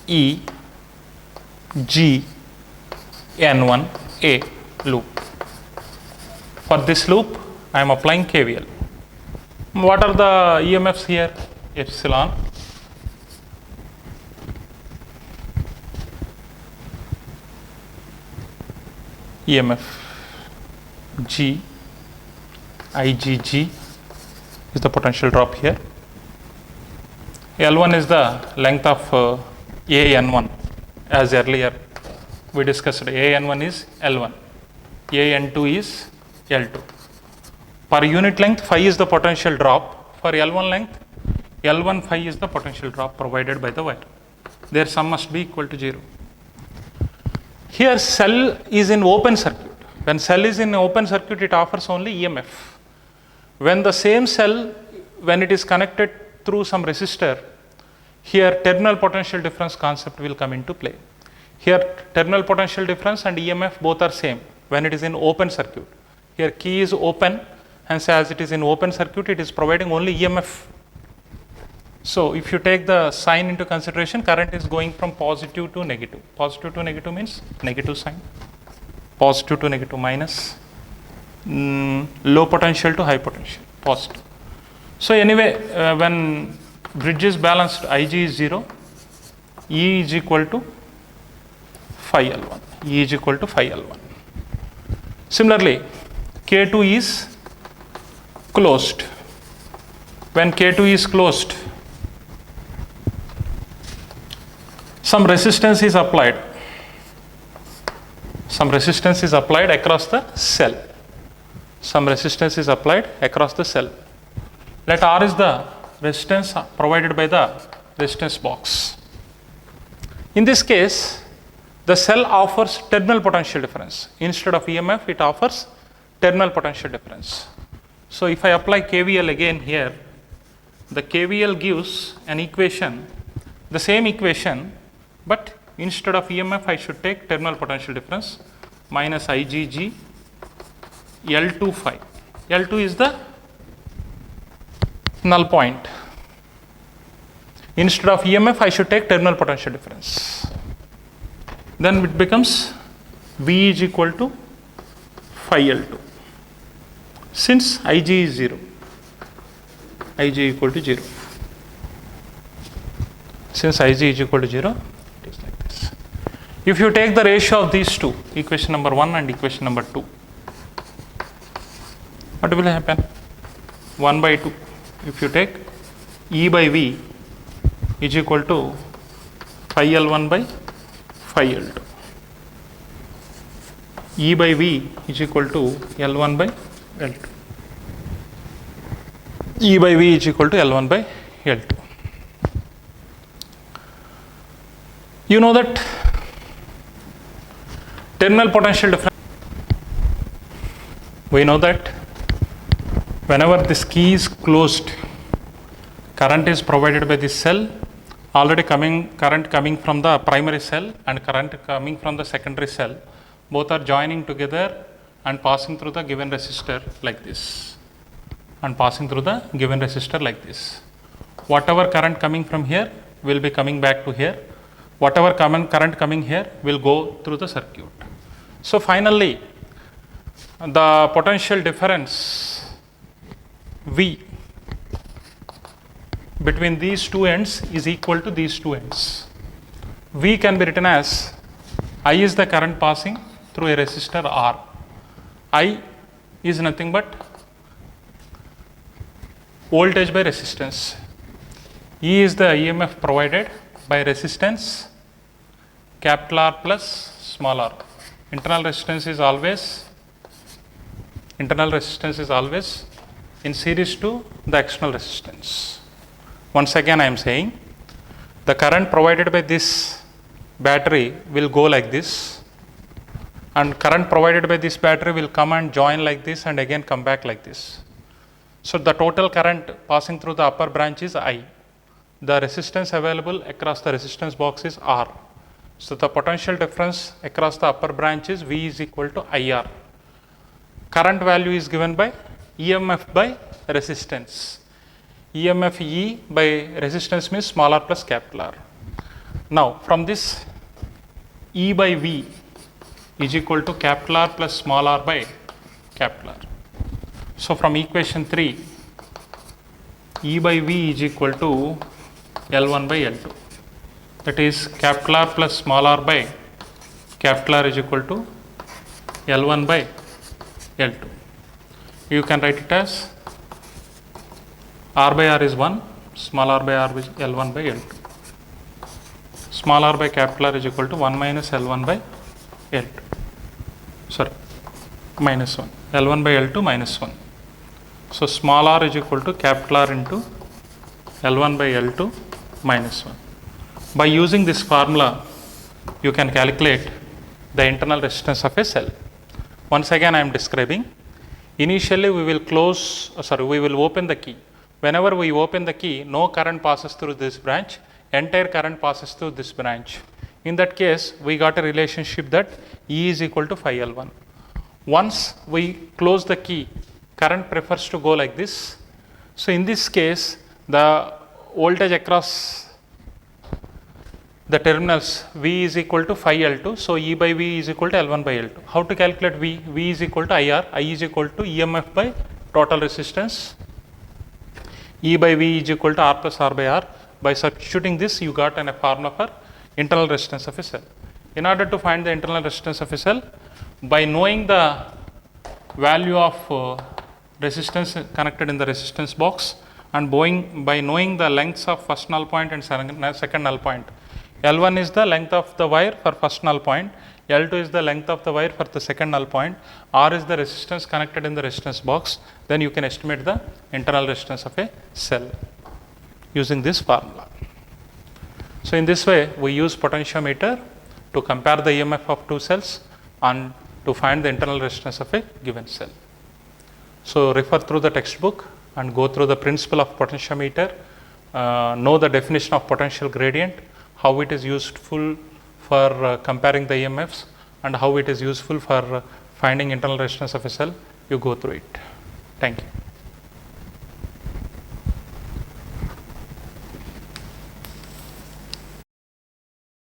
E, G, N1, A loop. For this loop, I am applying KVL. What are the EMFs here? Epsilon, EMF G, IgG is the potential drop here. L1 is the length of AN1, as earlier we discussed. AN1 is L1, AN2 is L2. Per unit length, phi is the potential drop. For L1 length, L1 phi is the potential drop provided by the wire. Their sum must be equal to 0. Here cell is in open circuit. When cell is in open circuit, it offers only EMF. When the same cell, when it is connected through some resistor, here terminal potential difference concept will come into play. Here terminal potential difference and EMF both are same when it is in open circuit. Here key is open, hence as it is in open circuit, it is providing only EMF. So if you take the sign into consideration, current is going from positive to negative. Positive to negative means negative sign. Positive to negative minus, low potential to high potential, positive. So anyway, when bridge is balanced, Ig is 0, E is equal to phi L1. E is equal to phi L1. Similarly, K2 is closed. When K2 is closed, some resistance is applied. Some resistance is applied across the cell. Some resistance is applied across the cell. Let R is the resistance provided by the resistance box. In this case, the cell offers terminal potential difference. Instead of EMF, it offers terminal potential difference. So if I apply KVL again here, the KVL gives an equation, the same equation, but instead of EMF, I should take terminal potential difference minus IgG L2 phi. L2 is the null point. Instead of EMF, I should take terminal potential difference. Then it becomes V is equal to phi L2. Since Ig is 0, Ig equal to 0. Since Ig is equal to 0, it is like this. If you take the ratio of these two, equation number 1 and equation number 2, what will happen? 1 by 2. If you take E by V is equal to phi L1 by phi L2. E by V is equal to L1 by L2. E by V is equal to L1 by L2. You know that terminal potential difference. We know that whenever this key is closed, current is provided by this cell, already current coming from the primary cell and current coming from the secondary cell, both are joining together and passing through the given resistor like this, and passing through the given resistor like this. Whatever current coming from here will be coming back to here, whatever current coming here will go through the circuit. So finally, the potential difference V between these two ends is equal to these two ends. V can be written as I is the current passing through a resistor R. I is nothing but voltage by resistance. E is the EMF provided by resistance capital R plus small r. Internal resistance is always in series to the external resistance. Once again I am saying the current provided by this battery will go like this, and current provided by this battery will come and join like this and again come back like this. So the total current passing through the upper branch is I. The resistance available across the resistance box is R. So the potential difference across the upper branch is V is equal to IR. Current value is given by EMF by resistance. EMF E by resistance means small r plus capital R. Now from this, E by V is equal to capital R plus small r by capital R. So from equation 3, E by V is equal to L1 by L2. That is capital R plus small r by capital R is equal to L1 by L2. You can write it as R by R is 1, small r by R is L1 by L2. Small r by capital R is equal to 1 minus L1 by L2. Sorry, minus 1. L1 by L2 minus 1. So small r is equal to capital R into L1 by L2 minus 1. By using this formula, you can calculate the internal resistance of a cell. Once again I am describing. Initially we will open the key. Whenever we open the key, no current passes through this branch, entire current passes through this branch. In that case, we got a relationship that E is equal to phi L1. Once we close the key, current prefers to go like this. So in this case, the voltage across the terminals V is equal to phi L2. So E by V is equal to L1 by L2. How to calculate V? V is equal to IR. I is equal to EMF by total resistance. E by V is equal to R plus R by R. By substituting this, you got a formula for internal resistance of a cell. In order to find the internal resistance of a cell, by knowing the value of resistance connected in the resistance box, and by knowing the lengths of first null point and second null point. L1 is the length of the wire for first null point, L2 is the length of the wire for the second null point, R is the resistance connected in the resistance box. Then you can estimate the internal resistance of a cell using this formula. So in this way, we use potentiometer to compare the EMF of two cells and to find the internal resistance of a given cell. So refer through the textbook and go through the principle of potentiometer, know the definition of potential gradient, how it is useful for comparing the EMFs, and how it is useful for finding internal resistance of a cell. You go through it. Thank you.